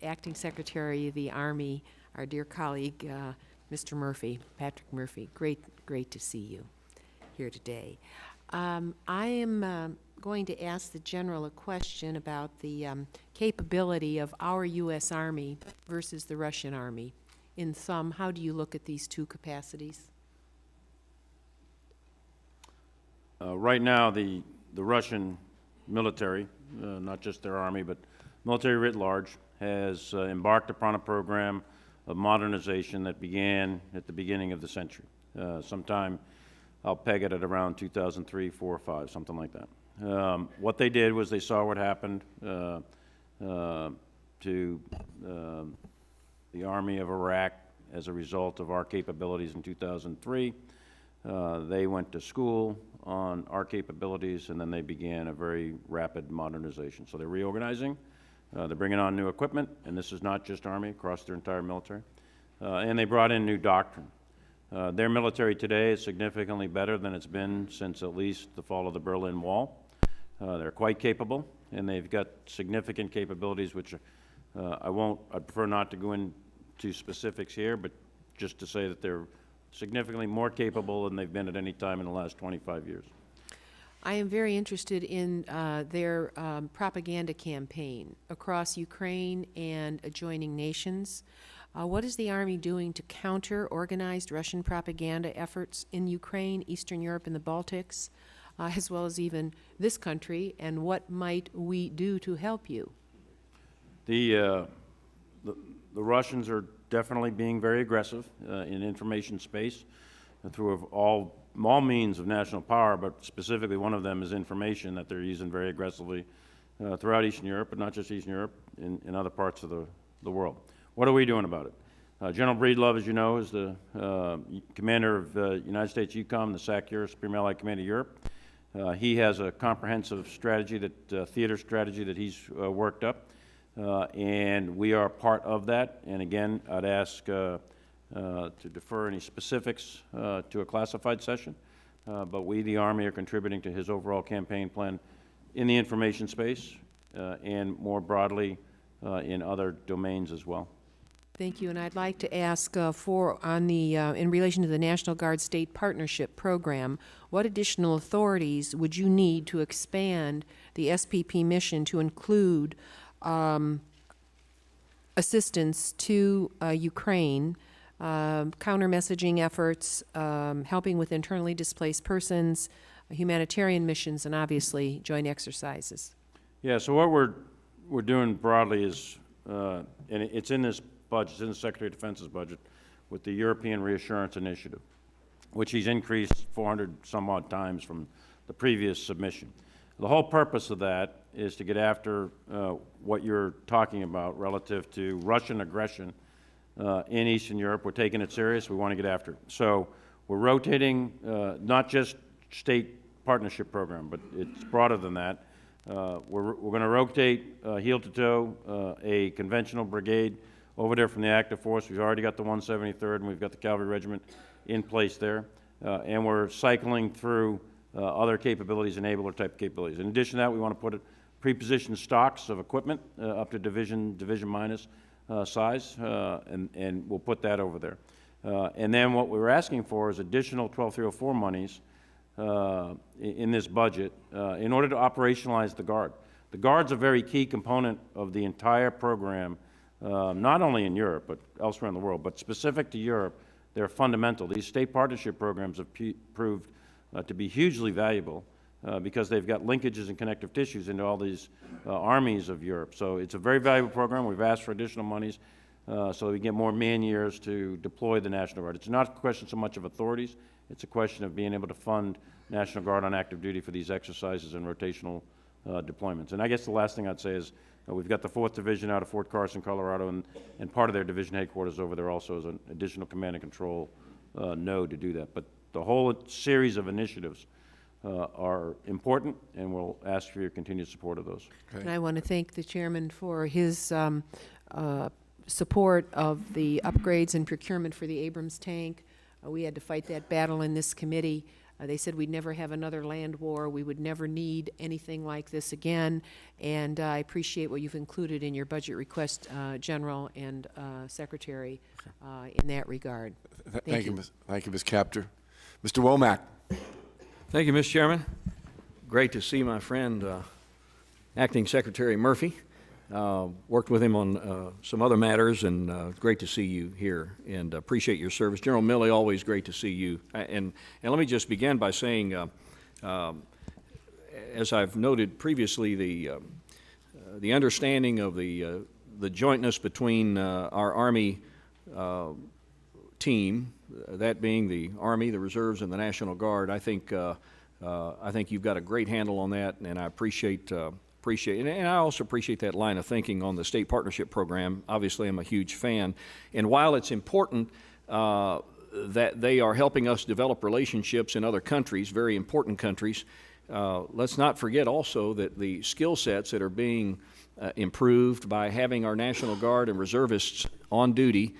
Acting Secretary of the Army, our dear colleague, Mr. Murphy, Patrick Murphy. Great to see you here today. I am going to ask the General a question about the capability of our U.S. Army versus the Russian Army. In sum, how do you look at these two capacities? Right now, the Russian military, not just their army, but military writ large, has embarked upon a program of modernization that began at the beginning of the century. Sometime, I'll peg it at around 2003, 4, or 5, something like that. What they did was they saw what happened to the Army of Iraq as a result of our capabilities in 2003. They went to school on our capabilities, and then they began a very rapid modernization. So they're reorganizing, they're bringing on new equipment, and this is not just Army, across their entire military. And they brought in new doctrine. Their military today is significantly better than it's been since at least the fall of the Berlin Wall. They're quite capable, and they've got significant capabilities, which I'd prefer not to go into specifics here, but just to say that they're significantly more capable than they've been at any time in the last 25 years. I am very interested in their propaganda campaign across Ukraine and adjoining nations. What is the Army doing to counter organized Russian propaganda efforts in Ukraine, Eastern Europe, and the Baltics, as well as even this country, and what might we do to help you? The Russians are definitely being very aggressive in information space through all means of national power, but specifically one of them is information that they're using very aggressively throughout Eastern Europe, but not just Eastern Europe, in other parts of the world. What are we doing about it? General Breedlove, as you know, is the commander of United States EUCOM, the SAC Supreme Allied Command of Europe. He has a comprehensive strategy, theater strategy that he's worked up, and we are part of that. And again, I'd ask to defer any specifics to a classified session, but we, the Army, are contributing to his overall campaign plan in the information space and more broadly in other domains as well. Thank you, and I'd like to ask in relation to the National Guard State Partnership Program, what additional authorities would you need to expand the SPP mission to include assistance to Ukraine, counter-messaging efforts, helping with internally displaced persons, humanitarian missions, and obviously joint exercises? Yeah, so what we're doing broadly is, and it's in this budget, it's in the Secretary of Defense's budget, with the European Reassurance Initiative, which he's increased 400 some odd times from the previous submission. The whole purpose of that is to get after what you're talking about relative to Russian aggression in Eastern Europe. We're taking it serious. We want to get after it. So we're rotating not just state partnership program, but it's broader than that. We're going to rotate heel to toe a conventional brigade over there from the active force. We've already got the 173rd, and we've got the Cavalry Regiment in place there. And we're cycling through other capabilities, enabler type capabilities. In addition to that, we want to put pre-positioned stocks of equipment up to division minus size, and we'll put that over there. And then what we were asking for is additional 12304 monies in this budget in order to operationalize the Guard. The Guard's a very key component of the entire program, not only in Europe, but elsewhere in the world, but specific to Europe. They're fundamental. These state partnership programs have proved to be hugely valuable because they've got linkages and connective tissues into all these armies of Europe. So it's a very valuable program. We've asked for additional monies so that we get more man years to deploy the National Guard. It's not a question so much of authorities. It's a question of being able to fund National Guard on active duty for these exercises and rotational deployments. And I guess the last thing I'd say is we've got the 4th Division out of Fort Carson, Colorado, and part of their division headquarters over there also is an additional command and control node to do that. But the whole series of initiatives are important, and we'll ask for your continued support of those. And I want to thank the chairman for his support of the upgrades and procurement for the Abrams tank. We had to fight that battle in this committee. They said we'd never have another land war. We would never need anything like this again. And I appreciate what you've included in your budget request, General and Secretary, in that regard. Thank you, Ms. Capter. Mr. Womack. Thank you, Mr. Chairman. Great to see my friend, Acting Secretary Murphy. Worked with him on some other matters, and great to see you here, and appreciate your service. General Milley, always great to see you. And let me just begin by saying, as I've noted previously, the understanding of the jointness between our Army team, that being the Army, the Reserves, and the National Guard, I think you've got a great handle on that, and I appreciate, and I also appreciate that line of thinking on the state partnership program. Obviously, I'm a huge fan, and while it's important, that they are helping us develop relationships in other countries, very important countries. Let's not forget also that the skill sets that are being improved by having our National Guard and reservists on duty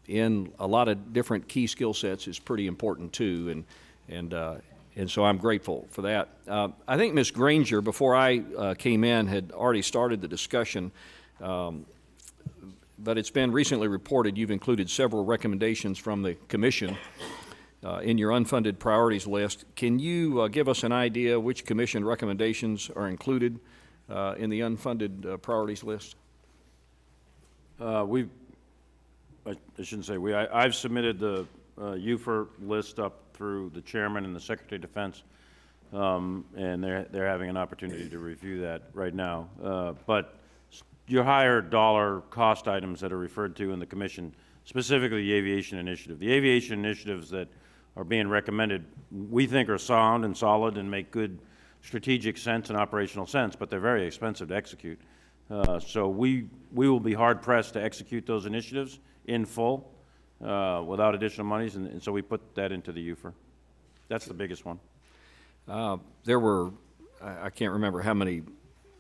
in a lot of different key skill sets is pretty important too, and so I'm grateful for that. I think Ms. Granger, before I came in, had already started the discussion, but it's been recently reported you've included several recommendations from the Commission in your unfunded priorities list. Can you give us an idea which Commission recommendations are included in the unfunded priorities list? I shouldn't say we. I've submitted the UFR list up through the chairman and the Secretary of Defense, and they're having an opportunity to review that right now. But your higher dollar cost items that are referred to in the Commission, specifically the Aviation Initiative. The Aviation Initiatives that are being recommended, we think are sound and solid and make good strategic sense and operational sense, but they're very expensive to execute. So we will be hard-pressed to execute those initiatives in full without additional monies, and so we put that into the UFR. That's the biggest one. There were, I can't remember how many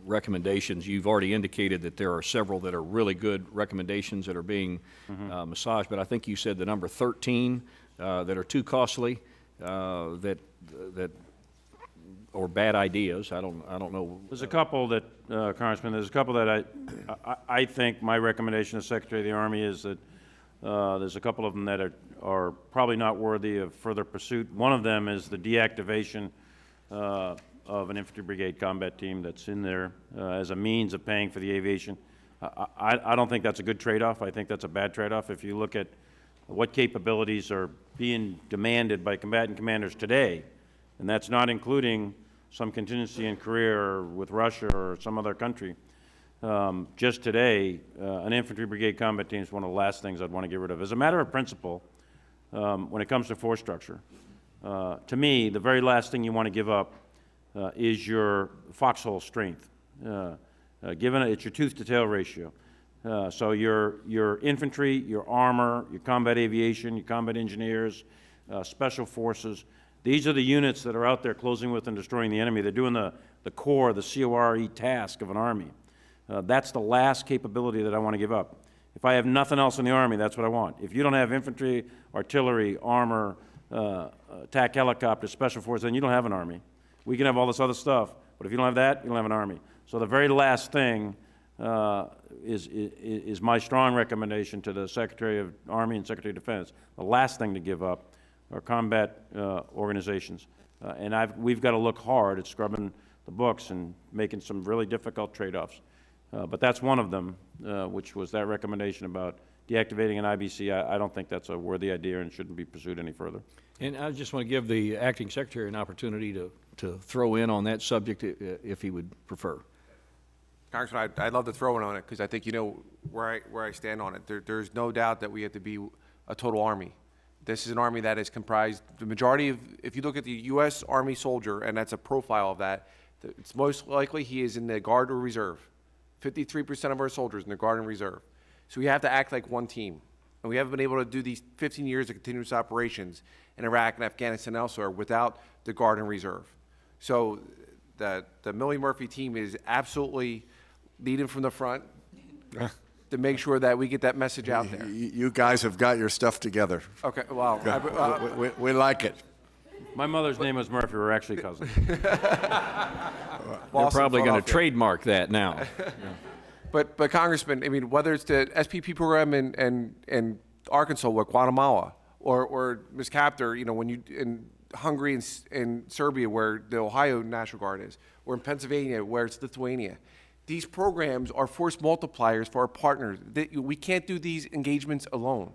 recommendations. You've already indicated that there are several that are really good recommendations that are being massaged, but I think you said the number 13 that are too costly, that or bad ideas. I don't know. There's a couple that, Congressman, there's a couple that I think my recommendation as Secretary of the Army is that there's a couple of them that are probably not worthy of further pursuit. One of them is the deactivation of an infantry brigade combat team that's in there as a means of paying for the aviation. I don't think that's a good trade-off. I think that's a bad trade-off. If you look at what capabilities are being demanded by combatant commanders today, and that's not including some contingency in Korea or with Russia or some other country. Just today, an infantry brigade combat team is one of the last things I'd want to get rid of. As a matter of principle, when it comes to force structure, to me, the very last thing you want to give up is your foxhole strength. Given it's your tooth-to-tail ratio. So your infantry, your armor, your combat aviation, your combat engineers, special forces, these are the units that are out there closing with and destroying the enemy. They're doing the core, the CORE task of an army. That's the last capability that I want to give up. If I have nothing else in the Army, that's what I want. If you don't have infantry, artillery, armor, attack helicopters, special forces, then you don't have an Army. We can have all this other stuff, but if you don't have that, you don't have an Army. So the very last thing is my strong recommendation to the Secretary of Army and Secretary of Defense. The last thing to give up are combat organizations. And we've got to look hard at scrubbing the books and making some really difficult trade-offs. But that's one of them, which was that recommendation about deactivating an IBC. I don't think that's a worthy idea and shouldn't be pursued any further. And I just want to give the Acting Secretary an opportunity to throw in on that subject if he would prefer. Congressman, I'd love to throw in on it because I think you know where I stand on it. There's no doubt that we have to be a total Army. This is an Army that is comprised, the majority of, if you look at the U.S. Army soldier, and that's a profile of that, it's most likely he is in the Guard or Reserve. 53% of our soldiers in the Guard and Reserve. So we have to act like one team. And we haven't been able to do these 15 years of continuous operations in Iraq and Afghanistan and elsewhere without the Guard and Reserve. So the Milley Murphy team is absolutely leading from the front to make sure that we get that message out there. You guys have got your stuff together. Okay, well, We like it. My mother's name was Murphy. We're actually cousins. They're probably going to trademark that now. Yeah. But Congressman, I mean, whether it's the SPP program in Arkansas with Guatemala, or Ms. Captor, you know, when you in Hungary and Serbia where the Ohio National Guard is, or in Pennsylvania where it's Lithuania, these programs are force multipliers for our partners. We can't do these engagements alone.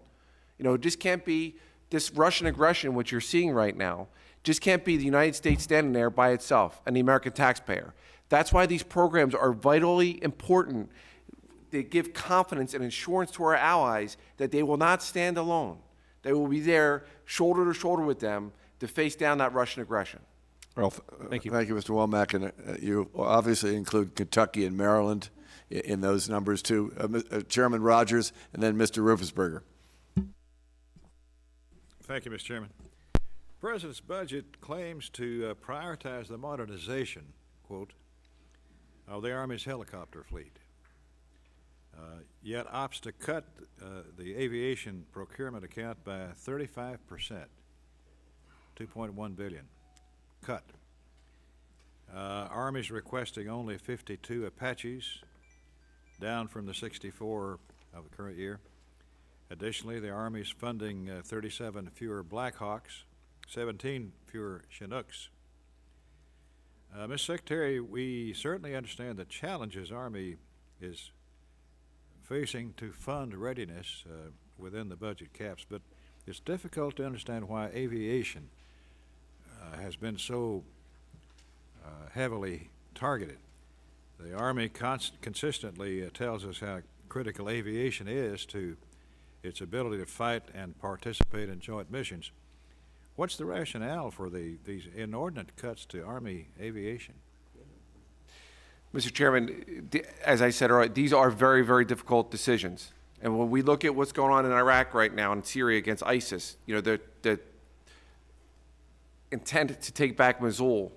You know, it just can't be this Russian aggression, which you're seeing right now, just can't be the United States standing there by itself and the American taxpayer. That's why these programs are vitally important. They give confidence and assurance to our allies that they will not stand alone. They will be there shoulder to shoulder with them to face down that Russian aggression. Well, thank you. Thank you, Mr. Womack. And you obviously include Kentucky and Maryland in those numbers too. Chairman Rogers and then Mr. Rufusberger. Thank you, Mr. Chairman. The President's budget claims to prioritize the modernization, quote, of the Army's helicopter fleet, yet opts to cut the aviation procurement account by 35%, $2.1 billion, cut. Army's requesting only 52 Apaches, down from the 64 of the current year. Additionally, the Army's funding 37 fewer Blackhawks, 17 fewer Chinooks. Mr. Secretary, we certainly understand the challenges Army is facing to fund readiness within the budget caps, but it's difficult to understand why aviation has been so heavily targeted. The Army consistently tells us how critical aviation is to its ability to fight and participate in joint missions. What's the rationale for these inordinate cuts to Army aviation? Mr. Chairman, as I said earlier, these are very, very difficult decisions. And when we look at what's going on in Iraq right now and Syria against ISIS, you know, the intent to take back Mosul,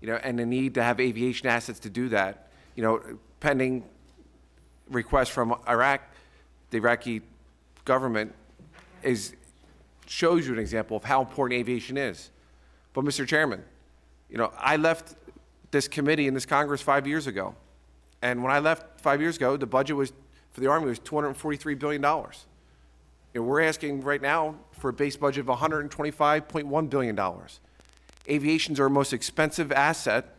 you know, and the need to have aviation assets to do that, you know, pending requests from Iraq, the Iraqi government shows you an example of how important aviation is. But Mr. Chairman, you know, I left this committee in this Congress 5 years ago. And when I left 5 years ago, the budget was, for the Army was $243 billion. And we're asking right now for a base budget of $125.1 billion. Aviation's our most expensive asset,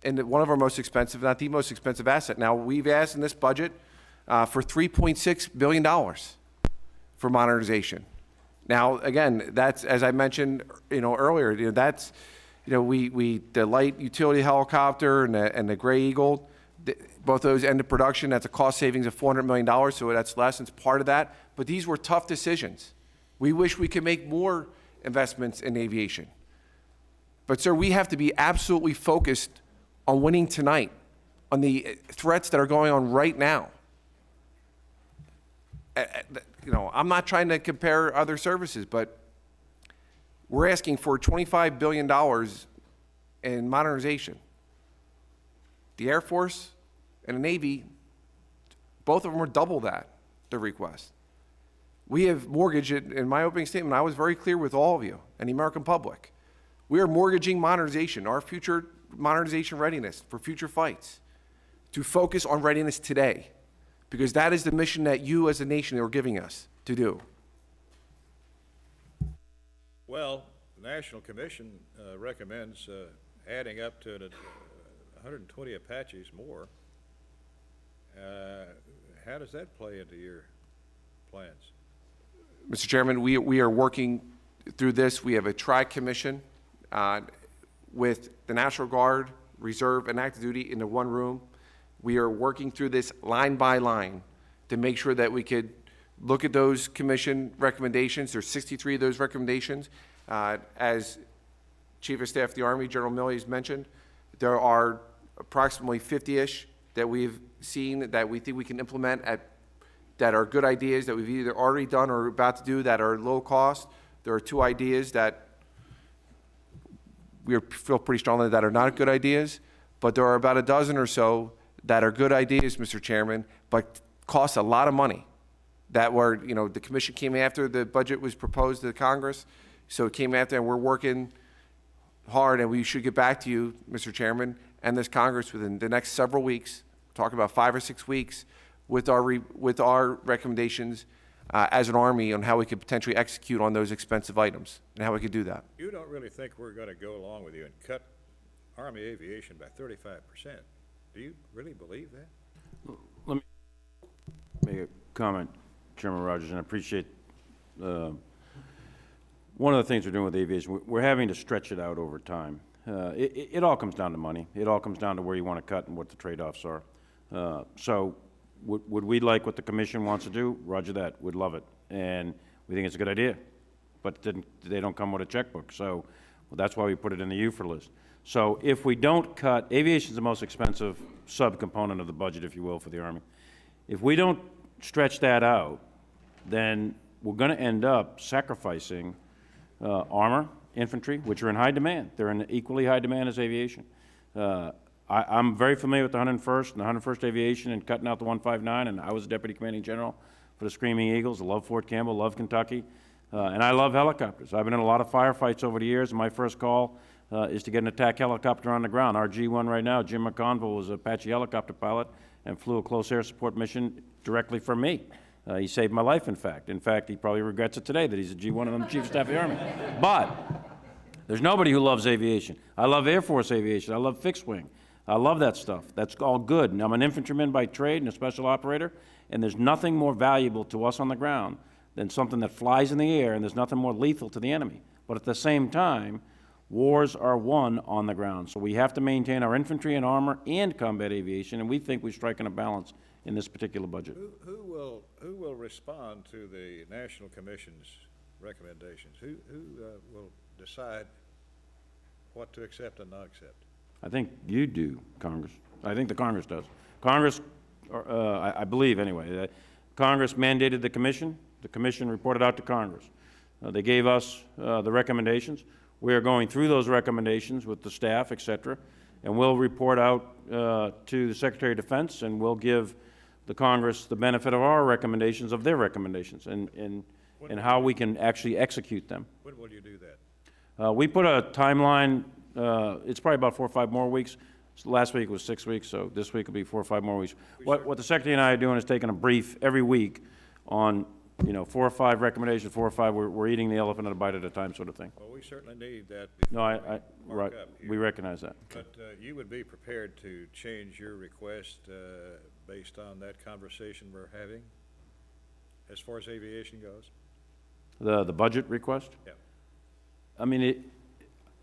and one of our most expensive, not the most expensive asset. Now, we've asked in this budget for $3.6 billion for modernization. Now, again, that's, as I mentioned, you know, earlier, you know, that's, you know, the light utility helicopter and the Gray Eagle, both those end of production. That's a cost savings of $400 million, so that's less. It's part of that. But these were tough decisions. We wish we could make more investments in aviation. But, sir, we have to be absolutely focused on winning tonight, on the threats that are going on right now. You know, I'm not trying to compare other services, but we're asking for $25 billion in modernization. The Air Force and the Navy, both of them are double that, the request. We have mortgaged it. In my opening statement, I was very clear with all of you and the American public. We are mortgaging modernization, our future modernization readiness for future fights, to focus on readiness today, because that is the mission that you as a nation are giving us to do. Well, the National Commission recommends adding up to 120 Apaches more. How does that play into your plans? Mr. Chairman, we are working through this. We have a tri-commission with the National Guard, Reserve, and active duty in the one room. We are working through this line by line to make sure that we could look at those commission recommendations. There's 63 of those recommendations. As Chief of Staff of the Army, General Milley, has mentioned, there are approximately 50-ish that we've seen that we think we can implement that are good ideas that we've either already done or about to do that are low cost. There are 2 ideas that we feel pretty strongly that are not good ideas, but there are about a dozen or so that are good ideas, Mr. Chairman, but cost a lot of money. That were, you know, the commission came after the budget was proposed to the Congress, so it came after, and we're working hard, and we should get back to you, Mr. Chairman, and this Congress within the next several weeks, talking about 5 or 6 weeks, with our recommendations as an Army on how we could potentially execute on those expensive items and how we could do that. You don't really think we're going to go along with you and cut Army aviation by 35%. Do you really believe that? Let me make a comment, Chairman Rogers, and I appreciate one of the things we're doing with aviation. We're having to stretch it out over time. It all comes down to money. It all comes down to where you want to cut and what the trade-offs are. So would we like what the commission wants to do? Roger that. We'd love it. And we think it's a good idea. But then they don't come with a checkbook. So that's why we put it in the UFOR list. So if we don't cut, aviation is the most expensive subcomponent of the budget, if you will, for the Army. If we don't stretch that out, then we're going to end up sacrificing armor, infantry, which are in high demand. They're in equally high demand as aviation. I'm very familiar with the 101st and the 101st Aviation and cutting out the 159, and I was Deputy Commanding General for the Screaming Eagles. I love Fort Campbell, love Kentucky, and I love helicopters. I've been in a lot of firefights over the years, and my first call is to get an attack helicopter on the ground. Our G1 right now, Jim McConville, was an Apache helicopter pilot and flew a close air support mission directly for me. He saved my life, in fact. In fact, he probably regrets it today that he's a G1 and I'm the Chief of Staff of the Army. But there's nobody who loves aviation. I love Air Force aviation. I love fixed wing. I love that stuff. That's all good. And I'm an infantryman by trade and a special operator, and there's nothing more valuable to us on the ground than something that flies in the air, and there's nothing more lethal to the enemy. But at the same time, wars are won on the ground. So we have to maintain our infantry and armor and combat aviation, and we think we're striking a balance in this particular budget. Who will respond to the National Commission's recommendations? Who will decide what to accept and not accept? I think you do, Congress. I think the Congress does. Congress, I believe anyway, Congress mandated the Commission. The Commission reported out to Congress. They gave us the recommendations. We are going through those recommendations with the staff, et cetera, and we'll report out to the Secretary of Defense, and we'll give the Congress the benefit of our recommendations, of their recommendations, and how we can actually execute them. When will you do that? We put a timeline. It's probably about 4 or 5 more weeks. So last week was 6 weeks, so this week will be 4 or 5 more weeks. What the Secretary and I are doing is taking a brief every week on, 4 or 5 recommendations, 4 or 5. We're eating the elephant at a bite at a time, sort of thing. Well, we certainly need that. No, right. We recognize that. But you would be prepared to change your request based on that conversation we're having, as far as aviation goes? The budget request? Yeah. I mean,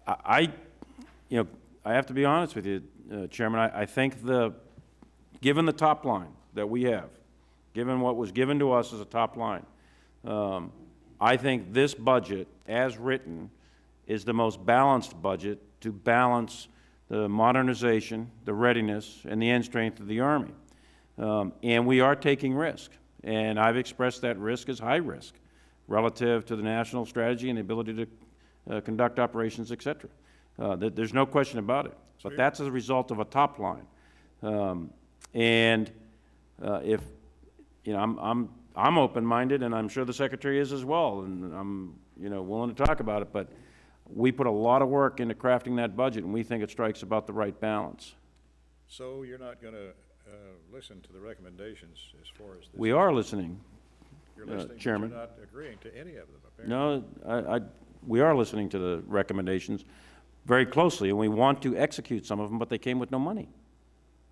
I have to be honest with you, Chairman. I think given the top line that we have, given what was given to us as a top line, I think this budget, as written, is the most balanced budget to balance the modernization, the readiness, and the end strength of the Army. And we are taking risk, and I've expressed that risk as high risk relative to the national strategy and the ability to conduct operations, et cetera. There's no question about it. But that's as a result of a top line. If I'm open-minded, and I'm sure the Secretary is as well, and I'm willing to talk about it. But we put a lot of work into crafting that budget, and we think it strikes about the right balance. So you're not going to listen to the recommendations as far as this? We are listening, You're listening, Chairman. But you're not agreeing to any of them, apparently. No, we are listening to the recommendations very closely, and we want to execute some of them, but they came with no money.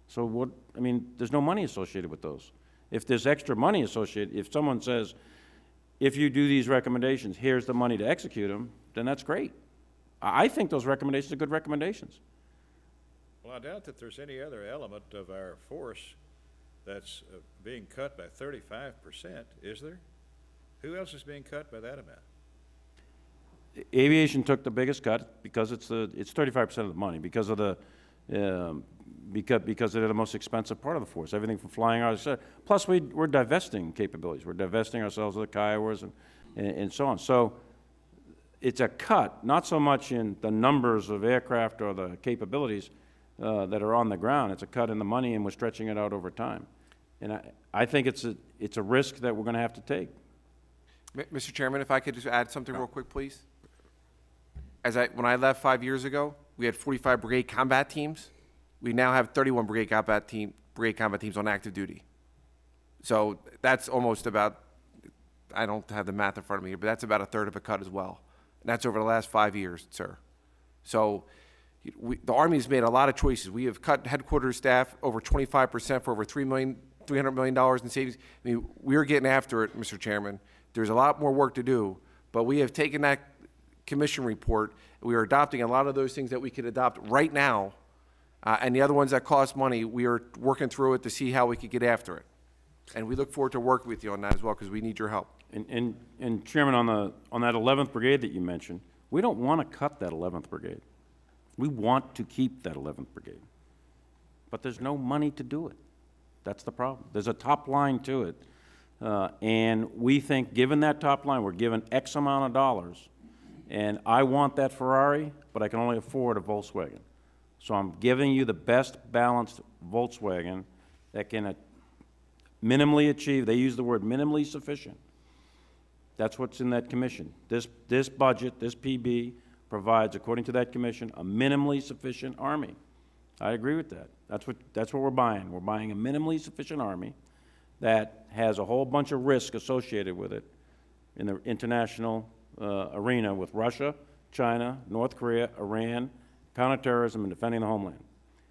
So there's no money associated with those. If there's extra money associated, if someone says, if you do these recommendations, here's the money to execute them, then that's great. I think those recommendations are good recommendations. Well, I doubt that there's any other element of our force that's being cut by 35%, is there? Who else is being cut by that amount? Aviation took the biggest cut because it's 35% of the money, because of the because they're the most expensive part of the force. Everything from flying hours, plus we're divesting capabilities. We're divesting ourselves of the Kiowas and so on. So it's a cut, not so much in the numbers of aircraft or the capabilities that are on the ground. It's a cut in the money, and we're stretching it out over time. And I think it's a risk that we're going to have to take. Mr. Chairman, if I could just add something real quick, please. When I left 5 years ago, we had 45 brigade combat teams. We now have 31 brigade combat teams on active duty. So that's almost about, I don't have the math in front of me here, but that's about a third of a cut as well. And that's over the last 5 years, sir. So the Army's made a lot of choices. We have cut headquarters staff over 25% for over $300 million in savings. I mean, we're getting after it, Mr. Chairman. There's a lot more work to do, but we have taken that commission report. We are adopting a lot of those things that we could adopt right now, and the other ones that cost money, we are working through it to see how we could get after it. And we look forward to working with you on that as well, because we need your help. And Chairman, on that 11th Brigade that you mentioned, we don't want to cut that 11th Brigade. We want to keep that 11th Brigade. But there's no money to do it. That's the problem. There's a top line to it. And we think, given that top line, we're given X amount of dollars, And I want that Ferrari, but I can only afford a Volkswagen. So I'm giving you the best balanced Volkswagen that can minimally achieve, they use the word minimally sufficient. That's what's in that commission. This budget, this PB, provides, according to that commission, a minimally sufficient Army. I agree with that. That's what we're buying. We're buying a minimally sufficient Army that has a whole bunch of risk associated with it in the international arena with Russia, China, North Korea, Iran, counterterrorism, and defending the homeland.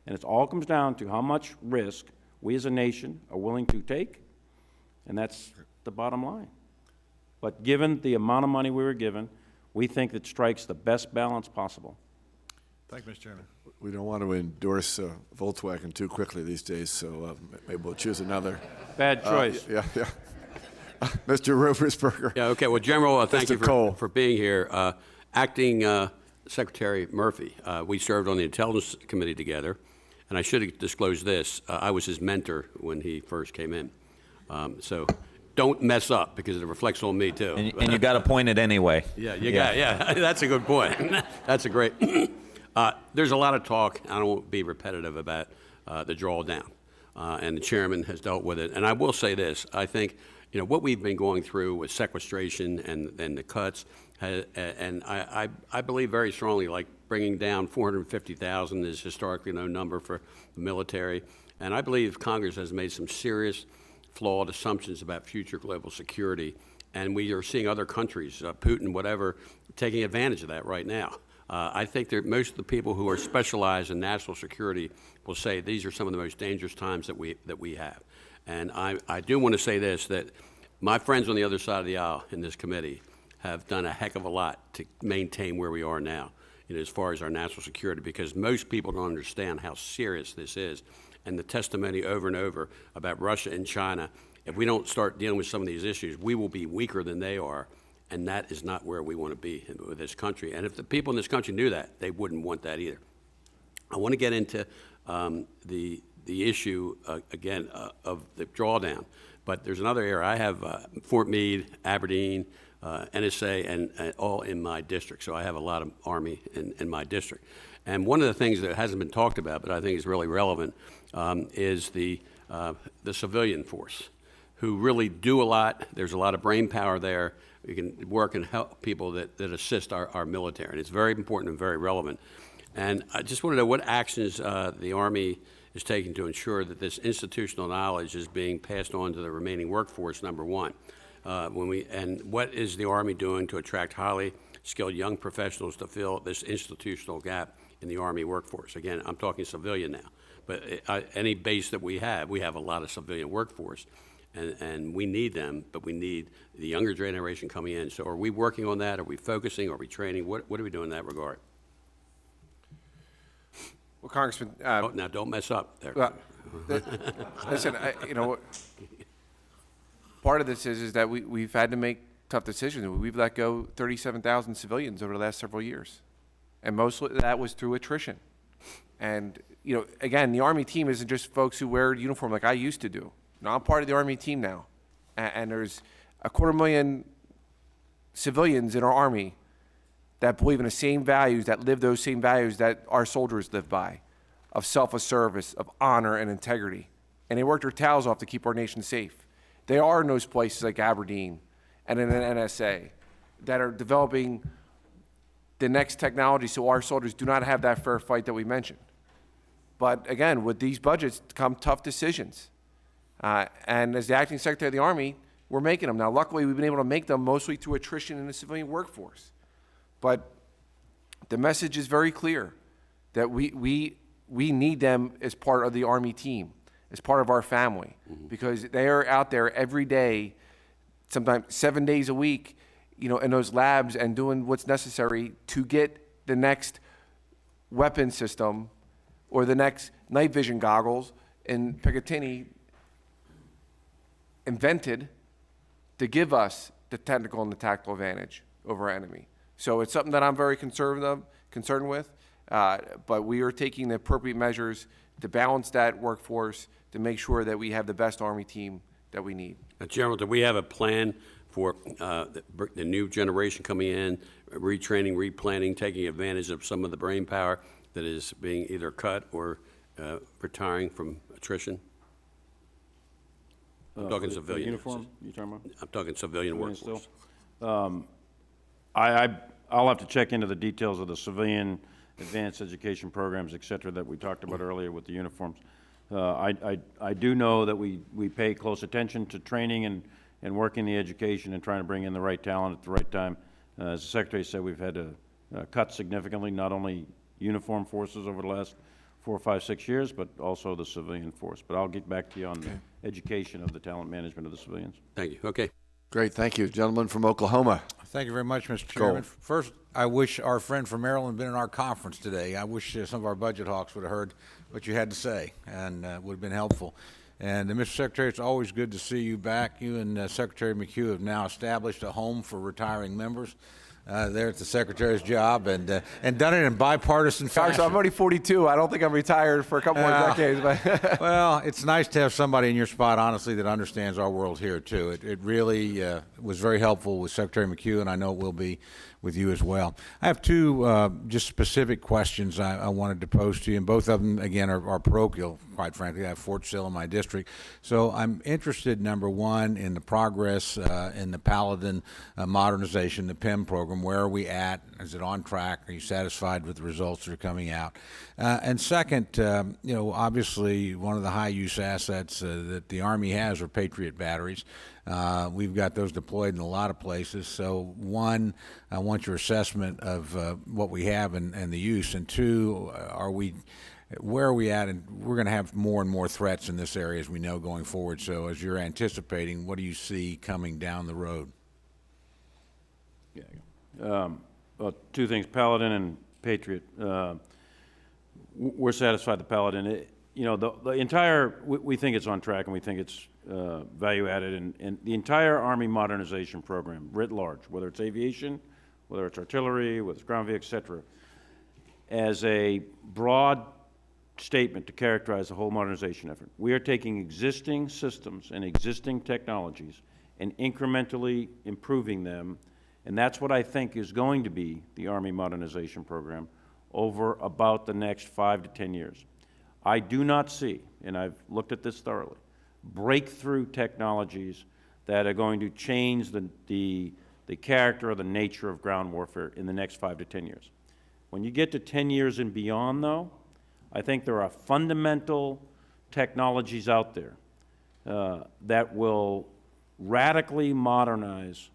And it all comes down to how much risk we as a nation are willing to take, and that's the bottom line. But given the amount of money we were given, we think it strikes the best balance possible. Thank you, Mr. Chairman. We don't want to endorse Volkswagen too quickly these days, so maybe we'll choose another. Bad choice. Yeah. Mr. Ropersberger. Yeah, okay. Well, General, thank Mr. you Cole. for being here. Acting Secretary Murphy, we served on the Intelligence Committee together, and I should have disclosed this. I was his mentor when he first came in. So don't mess up, because it reflects on me, too. And you got appointed anyway. Yeah, that's a good point. That's a great. There's a lot of talk, I don't want to be repetitive, about the drawdown, and the chairman has dealt with it. And I will say this, I think, what we've been going through with sequestration and the cuts, and I believe very strongly, like bringing down 450,000 is historically no number for the military. And I believe Congress has made some serious flawed assumptions about future global security. And we are seeing other countries, Putin, whatever, taking advantage of that right now. I think that most of the people who are specialized in national security will say these are some of the most dangerous times that we have. And I do want to say this, that my friends on the other side of the aisle in this committee have done a heck of a lot to maintain where we are now, as far as our national security, because most people don't understand how serious this is. And the testimony over and over about Russia and China, if we don't start dealing with some of these issues, we will be weaker than they are. And that is not where we want to be with this country. And if the people in this country knew that, they wouldn't want that either. I want to get into the issue, again, of the drawdown. But there's another area. I have Fort Meade, Aberdeen, NSA, and all in my district. So I have a lot of Army in my district. And one of the things that hasn't been talked about, but I think is really relevant, is the civilian force, who really do a lot. There's a lot of brain power there. We can work and help people that assist our military. And it's very important and very relevant. And I just want to know what actions the Army is taking to ensure that this institutional knowledge is being passed on to the remaining workforce, number one. And what is the Army doing to attract highly skilled young professionals to fill this institutional gap in the Army workforce? Again, I'm talking civilian now. But any base that we have a lot of civilian workforce. And we need them, but we need the younger generation coming in. So are we working on that? Are we focusing? Are we training? What are we doing in that regard? Well, Congressman, now don't mess up there. Well, listen, part of this is that we've had to make tough decisions. We've let go 37,000 civilians over the last several years, and most of that was through attrition. And again, the Army team isn't just folks who wear a uniform like I used to do. Now, I'm part of the Army team now, and there's 250,000 civilians in our Army that believe in the same values, that live those same values that our soldiers live by, of selfless service, of honor and integrity. And they work their tails off to keep our nation safe. They are in those places like Aberdeen and in an NSA that are developing the next technology so our soldiers do not have that fair fight that we mentioned. But again, with these budgets come tough decisions. And as the Acting Secretary of the Army, we're making them. Now, luckily, we've been able to make them mostly through attrition in the civilian workforce. But the message is very clear that we need them as part of the Army team, as part of our family, because they are out there every day, sometimes 7 days a week, in those labs and doing what's necessary to get the next weapon system or the next night vision goggles in Picatinny invented to give us the technical and the tactical advantage over our enemy. So it's something that I'm very concerned with, but we are taking the appropriate measures to balance that workforce to make sure that we have the best Army team that we need. General, do we have a plan for the new generation coming in, retraining, replanning, taking advantage of some of the brain power that is being either cut or retiring from attrition? I'm talking civilian. Uniform, you talking about? I'm talking civilian workforce. I'll have to check into the details of the civilian advanced education programs, et cetera, that we talked about earlier with the uniforms. I do know that we pay close attention to training and working the education and trying to bring in the right talent at the right time. As the Secretary said, we've had to cut significantly, not only uniform forces over the last 4, 5, 6 years, but also the civilian force. But I'll get back to you on the education of the talent management of the civilians. Thank you. Okay. Great, thank you. Gentleman from Oklahoma. Thank you very much, Mr. Chairman. First, I wish our friend from Maryland had been in our conference today. I wish some of our budget hawks would have heard what you had to say, and would have been helpful. And Mr. Secretary, it's always good to see you back. You and Secretary McHugh have now established a home for retiring members. There at the Secretary's job, and done it in bipartisan fashion. So I'm already 42. I don't think I'm retired for a couple more decades. But well, it's nice to have somebody in your spot, honestly, that understands our world here, too. It really was very helpful with Secretary McHugh, and I know it will be with you as well. I have two just specific questions I wanted to pose to you, and both of them, again, are parochial, quite frankly. I have Fort Sill in my district. So I'm interested, number one, in the progress in the Paladin modernization, the PIM program. Where are we at? Is it on track? Are you satisfied with the results that are coming out? And second, you know, obviously one of the high-use assets that the Army has are Patriot batteries. We've got those deployed in a lot of places. So one, I want your assessment of what we have and the use. And two, where are we at? And we're going to have more and more threats in this area, as we know, going forward. So as you're anticipating, what do you see coming down the road? Well, two things, Paladin and Patriot. We're satisfied the Paladin. You know, the entire, we think it's on track, and we think it's value added, and the entire Army modernization program, writ large, whether it's aviation, whether it's artillery, whether it's ground vehicles, et cetera, as a broad statement to characterize the whole modernization effort. We are taking existing systems and existing technologies and incrementally improving them, and that's what I think is going to be the Army modernization program over about the next 5 to 10 years. I do not see, and I've looked at this thoroughly, breakthrough technologies that are going to change the character or the nature of ground warfare in the next 5 to 10 years. When you get to 10 years and beyond, though, I think there are fundamental technologies out there that will radically modernize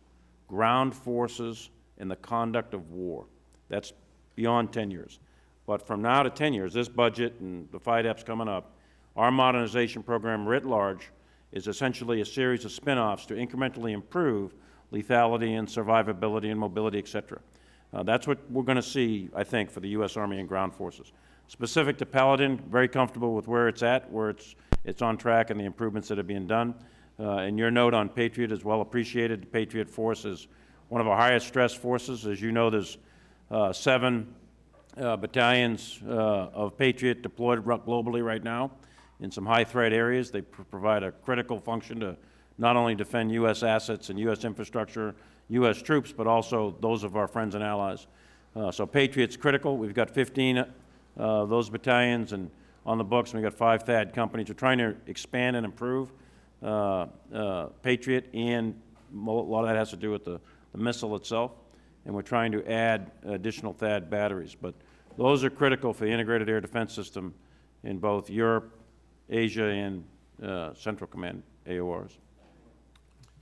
ground forces and the conduct of war. That's beyond 10 years. But from now to 10 years, this budget and the FIDEP's coming up, our modernization program writ large is essentially a series of spin-offs to incrementally improve lethality and survivability and mobility, et cetera. That's what we're going to see, I think, for the U.S. Army and ground forces. Specific to Paladin, very comfortable with where it's at, where it's on track, and the improvements that are being done. And your note on Patriot is well appreciated. The Patriot force is one of our highest stress forces. As you know, there's 7 battalions of Patriot deployed globally right now in some high-threat areas. They provide a critical function to not only defend U.S. assets and U.S. infrastructure, U.S. troops, but also those of our friends and allies. So Patriot's critical. We've got 15 of those battalions and on the books, and we've got 5 THAAD companies. We're trying to expand and improve Patriot, and a lot of that has to do with the missile itself, and we're trying to add additional THAAD batteries. But those are critical for the integrated air defense system in both Europe, Asia, and Central Command AORs.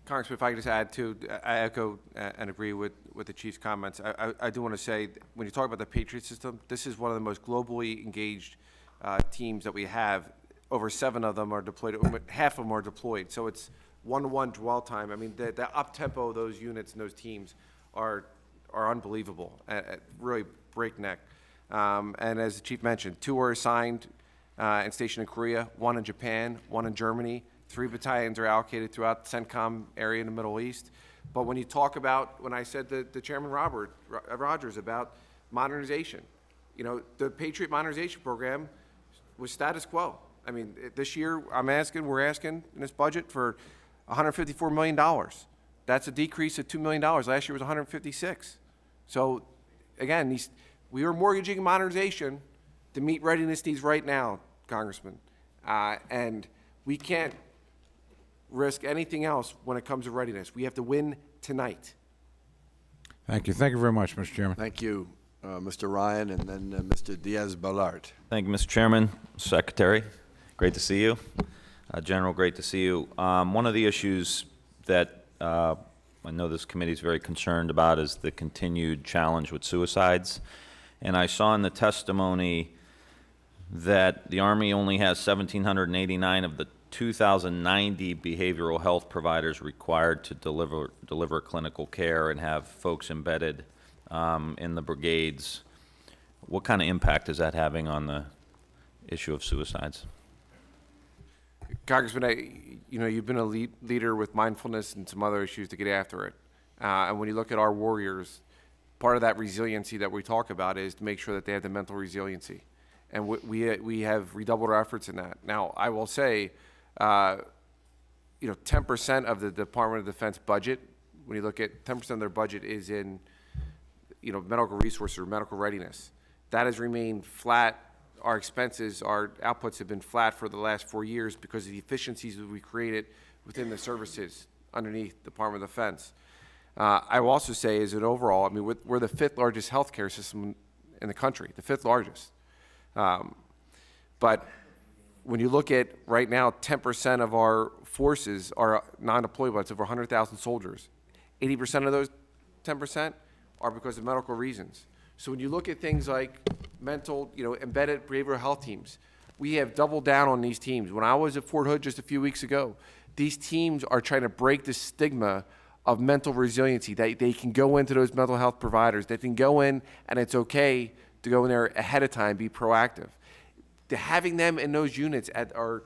Congressman, if I could just add to, I echo and agree with the Chief's comments. I do want to say, when you talk about the Patriot system, this is one of the most globally engaged teams that we have. Over 7 of them are deployed, half of them are deployed. So it's one-to-one dwell time. I mean, the up-tempo of those units and those teams are unbelievable, really breakneck. And as the Chief mentioned, 2 are assigned and stationed in Korea, 1 in Japan, 1 in Germany. 3 battalions are allocated throughout the CENTCOM area in the Middle East. But when you talk about, when I said to Chairman Rogers about modernization, you know, the Patriot modernization program was status quo. I mean, this year we're asking in this budget for $154 million. That's a decrease of $2 million. Last year was $156. So, again, we are mortgaging modernization to meet readiness needs right now, Congressman. And we can't risk anything else when it comes to readiness. We have to win tonight. Thank you. Thank you very much, Mr. Chairman. Thank you, Mr. Ryan, and then Mr. Diaz-Balart. Thank you, Mr. Chairman, Secretary. Great to see you. General, great to see you. One of the issues that I know this committee is very concerned about is the continued challenge with suicides. And I saw in the testimony that the Army only has 1,789 of the 2,090 behavioral health providers required to deliver clinical care and have folks embedded in the brigades. What kind of impact is that having on the issue of suicides? Congressman, you've been a leader with mindfulness and some other issues to get after it. And when you look at our warriors, part of that resiliency that we talk about is to make sure that they have the mental resiliency. And we have redoubled our efforts in that. Now, I will say, 10% of the Department of Defense budget, when you look at 10% of their budget is in, medical resources or medical readiness. That has remained flat. Our expenses, our outputs have been flat for the last 4 years because of the efficiencies that we created within the services underneath the Department of Defense. I will also say, as an overall, we're the 5th largest healthcare system in the country, the 5th largest. But when you look at right now, 10% of our forces are non-deployable. It's over 100,000 soldiers. 80% of those 10% are because of medical reasons. So when you look at things like mental, embedded behavioral health teams, we have doubled down on these teams. When I was at Fort Hood just a few weeks ago, these teams are trying to break the stigma of mental resiliency, that they can go into those mental health providers, they can go in and it's okay to go in there ahead of time, be proactive. To having them in those units at our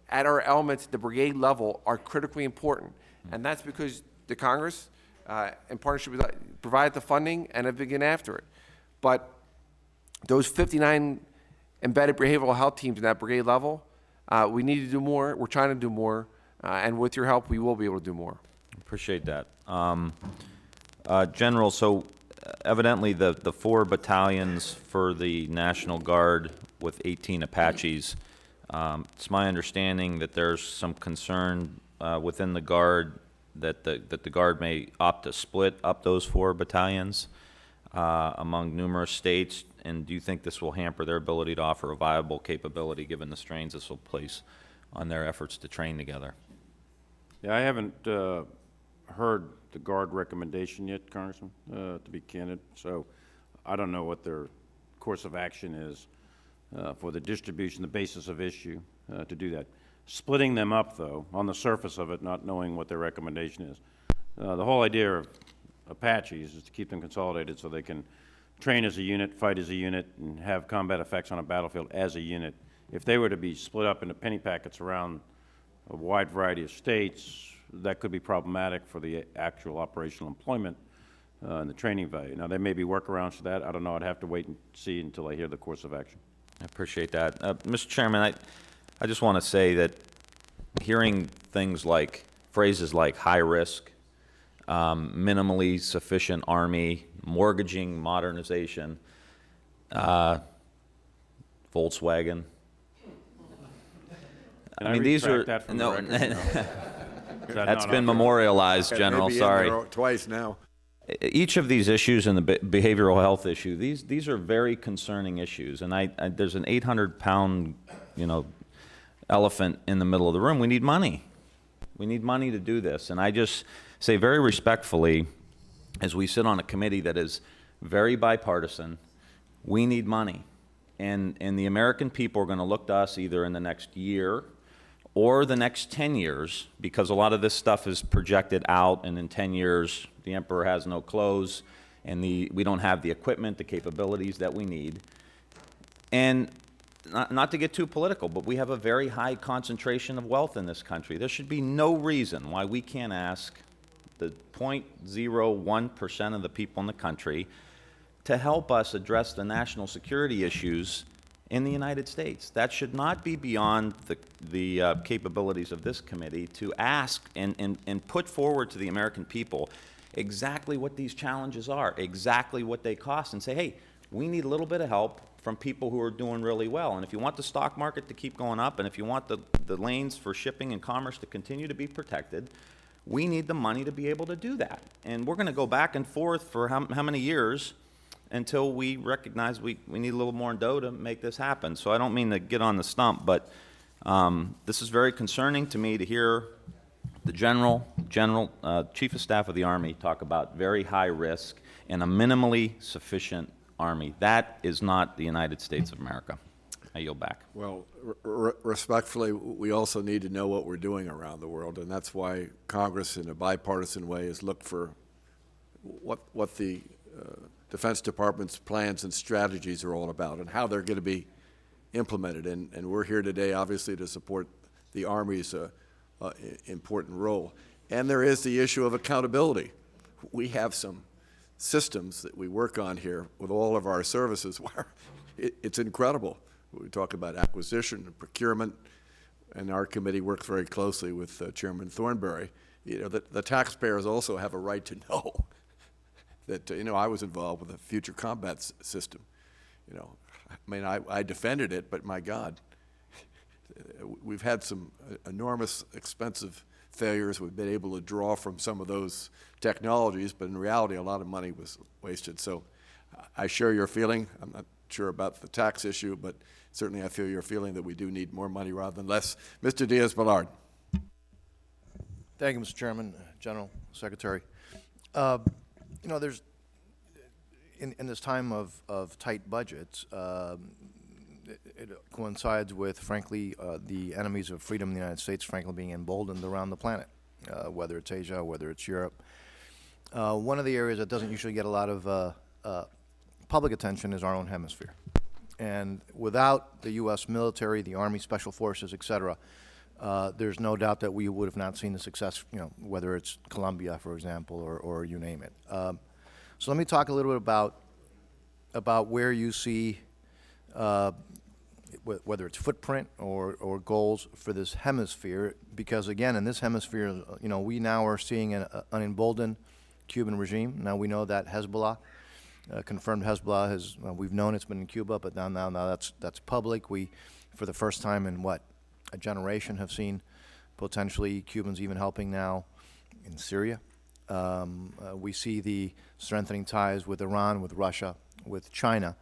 elements, the brigade level, are critically important. And that's because the Congress, in partnership with, provided the funding and have been after it. But those 59 embedded behavioral health teams in that brigade level, we need to do more. We're trying to do more. And with your help, we will be able to do more. Appreciate that. General, so evidently the 4 battalions for the National Guard with 18 Apaches, it's my understanding that there's some concern within the Guard that the Guard may opt to split up those 4 battalions among numerous states, and do you think this will hamper their ability to offer a viable capability given the strains this will place on their efforts to train together? Yeah, I haven't heard the Guard recommendation yet, Congressman, to be candid, so I don't know what their course of action is for the distribution, the basis of issue to do that. Splitting them up, though, on the surface of it, not knowing what their recommendation is. The whole idea of Apaches is to keep them consolidated so they can train as a unit, fight as a unit, and have combat effects on a battlefield as a unit. If they were to be split up into penny packets around a wide variety of states, that could be problematic for the actual operational employment and the training value. Now, there may be workarounds for that. I don't know. I'd have to wait and see until I hear the course of action. I appreciate that. Mr. Chairman, I just want to say that hearing things like, phrases like high risk, minimally sufficient Army, mortgaging modernization, Volkswagen. These are, no, that's been memorialized, General, sorry. Twice now. Each of these issues and the behavioral health issue, these are very concerning issues, and there's an 800-pound, elephant in the middle of the room. We need money. We need money to do this, and I just say very respectfully, as we sit on a committee that is very bipartisan, we need money, and the American people are going to look to us either in the next year or the next 10 years, because a lot of this stuff is projected out, and in 10 years, the emperor has no clothes, and we don't have the equipment, the capabilities that we need. And not to get too political, but we have a very high concentration of wealth in this country. There should be no reason why we can't ask the 0.01% of the people in the country to help us address the national security issues in the United States. That should not be beyond the capabilities of this committee to ask and put forward to the American people, exactly what these challenges are, exactly what they cost, and say, hey, we need a little bit of help from people who are doing really well. And if you want the stock market to keep going up, and if you want the lanes for shipping and commerce to continue to be protected, we need the money to be able to do that. And we're going to go back and forth for how many years until we recognize we need a little more dough to make this happen. So I don't mean to get on the stump, but this is very concerning to me to hear the Chief of Staff of the Army talk about very high risk and a minimally sufficient Army. That is not the United States of America. I yield back. Well, respectfully, we also need to know what we're doing around the world, and that's why Congress, in a bipartisan way, has looked for what the Defense Department's plans and strategies are all about and how they're going to be implemented. And we're here today, obviously, to support the Army's important role. And there is the issue of accountability. We have some systems that we work on here with all of our services where it's incredible. We talk about acquisition and procurement, and our committee works very closely with Chairman Thornberry. You know, the taxpayers also have a right to know that, you know, I was involved with a future combat system. You know, I mean, I defended it, but my God, we've had some enormous expensive failures. We've been able to draw from some of those technologies, but in reality, a lot of money was wasted. So I share your feeling. I'm not sure about the tax issue, but certainly I feel your feeling that we do need more money rather than less. Mr. Diaz-Balart. Thank you, Mr. Chairman, General Secretary. You know, there's, in this time of tight budgets, it coincides with, frankly, the enemies of freedom in the United States, frankly, being emboldened around the planet, whether it's Asia, whether it's Europe. One of the areas that doesn't usually get a lot of public attention is our own hemisphere. And without the U.S. military, the Army, Special Forces, et cetera, there's no doubt that we would have not seen the success, you know, whether it's Colombia, for example, or you name it. So let me talk a little bit about where you see, whether it's footprint or goals for this hemisphere, because again, in this hemisphere, you know, we now are seeing an emboldened Cuban regime. Now we know that Hezbollah, confirmed Hezbollah has, we've known it's been in Cuba, but now that's public. We, for the first time in what, a generation, have seen potentially Cubans even helping now in Syria. We see the strengthening ties with Iran, with Russia, with China.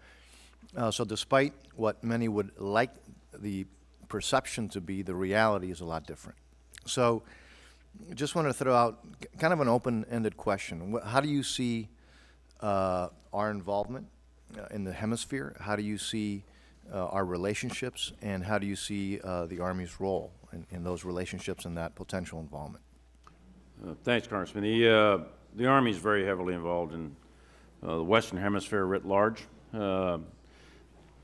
So despite what many would like the perception to be, the reality is a lot different. So just wanted to throw out kind of an open-ended question. How do you see our involvement in the hemisphere? How do you see our relationships, and how do you see the Army's role in those relationships and that potential involvement? Thanks, Congressman. The Army is very heavily involved in the Western Hemisphere writ large.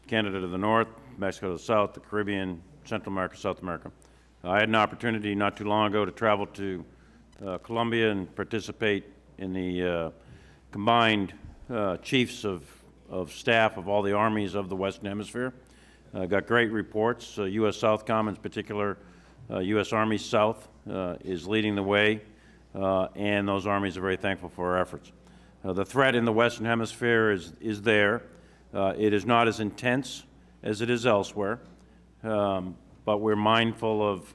Canada to the north, Mexico to the south, the Caribbean, Central America, South America. I had an opportunity not too long ago to travel to Colombia and participate in the combined chiefs of staff of all the armies of the Western Hemisphere. Got great reports. U.S. Southcom in particular, U.S. Army South is leading the way, and those armies are very thankful for our efforts. The threat in the Western Hemisphere is there. It is not as intense as it is elsewhere, but we're mindful of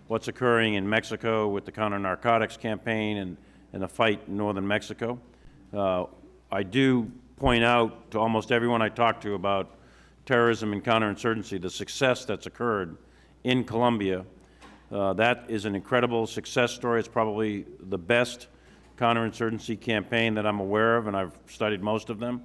what's occurring in Mexico with the counter-narcotics campaign and the fight in northern Mexico. I do point out to almost everyone I talk to about terrorism and counterinsurgency, the success that's occurred in Colombia. That is an incredible success story. It's probably the best counterinsurgency campaign that I'm aware of, and I've studied most of them.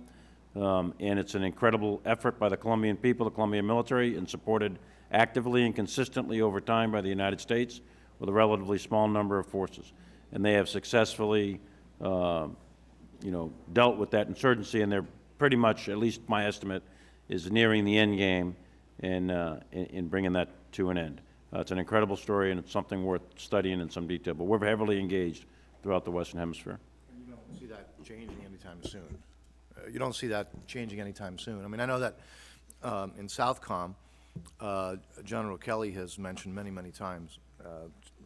And it's an incredible effort by the Colombian people, the Colombian military, and supported actively and consistently over time by the United States with a relatively small number of forces. And they have successfully, you know, dealt with that insurgency, and they're pretty much, at least my estimate, is nearing the end game in bringing that to an end. It's an incredible story, and it's something worth studying in some detail. But we're heavily engaged throughout the Western Hemisphere. And you don't see that changing anytime soon. You don't see that changing anytime soon. I mean, I know that in Southcom, General Kelly has mentioned many, many times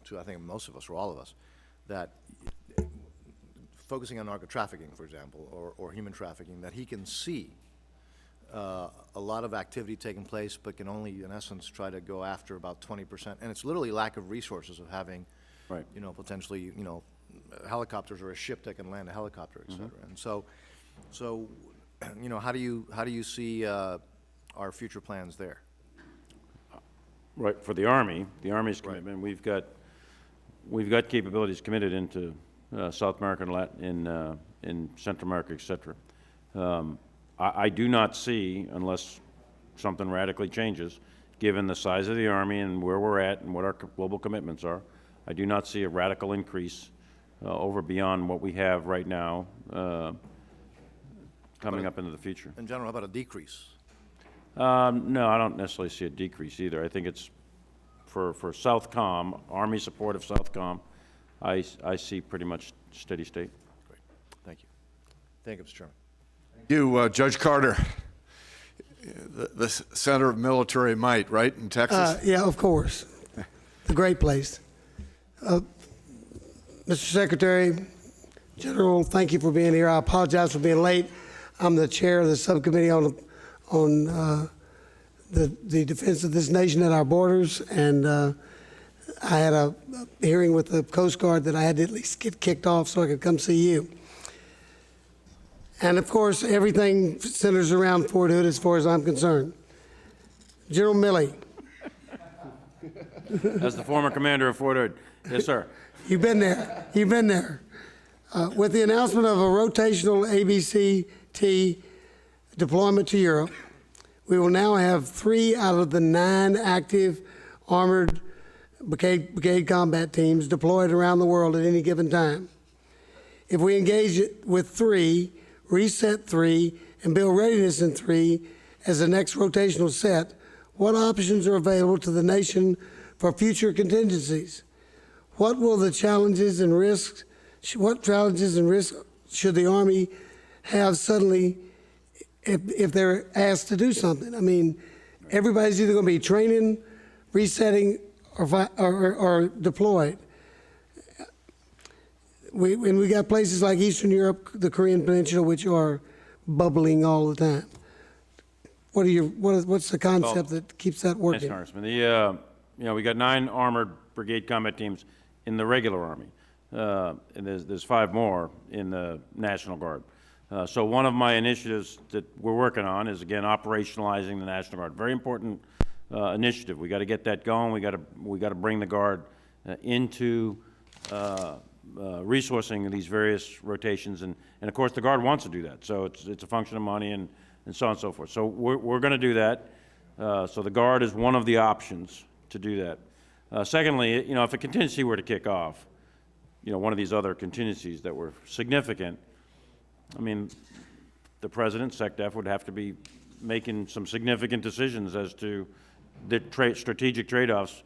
to, I think, most of us, or all of us, that focusing on narco trafficking, for example, or human trafficking, that he can see a lot of activity taking place, but can only, in essence, try to go after about 20%. And it's literally lack of resources of having, Right. you know, potentially, you know, helicopters or a ship that can land a helicopter, et cetera. And so, you know, how do you see our future plans there? Right, for the Army's commitment, we've got capabilities committed into South America and in Central America, et cetera. I do not see, unless something radically changes, given the size of the Army and where we're at and what our global commitments are, I do not see a radical increase over beyond what we have right now coming up into the future. In general, how about a decrease? No, I don't necessarily see a decrease either. I think it's for Southcom, Army support of Southcom, I see pretty much steady state. Great. Thank you. Thank you, Mr. Chairman. You, Judge Carter, the center of military might, right, in Texas? Yeah, of course. A great place. Mr. Secretary, General, thank you for being here. I apologize for being late. I'm the chair of the subcommittee on the defense of this nation at our borders, and I had a hearing with the Coast Guard that I had to at least get kicked off so I could come see you. And of course, everything centers around Fort Hood as far as I'm concerned. General Milley. As the former commander of Fort Hood, yes, sir. You've been there. You've been there. With the announcement of a rotational ABCT deployment to Europe, we will now have 3 out of the 9 active armored brigade combat teams deployed around the world at any given time. If we engage with 3, reset 3, and build readiness in 3 as the next rotational set, what options are available to the nation for future contingencies? What challenges and risks should the Army have suddenly if they're asked to do something? I mean, everybody's either going to be training, resetting, or deployed. We got places like Eastern Europe, the Korean Peninsula, which are bubbling all the time. What's the concept that keeps that working? Yes, Congressman. We got 9 armored brigade combat teams in the regular Army, and there's 5 more in the National Guard. So one of my initiatives that we're working on is, again, operationalizing the National Guard. Very important initiative. We got to get that going. We got to bring the Guard into resourcing these various rotations, and of course the Guard wants to do that. So it's a function of money and so on and so forth. So we're going to do that. So the Guard is one of the options to do that. Secondly, if a contingency were to kick off, one of these other contingencies that were significant, I mean, the President, SecDef, would have to be making some significant decisions as to the strategic trade-offs.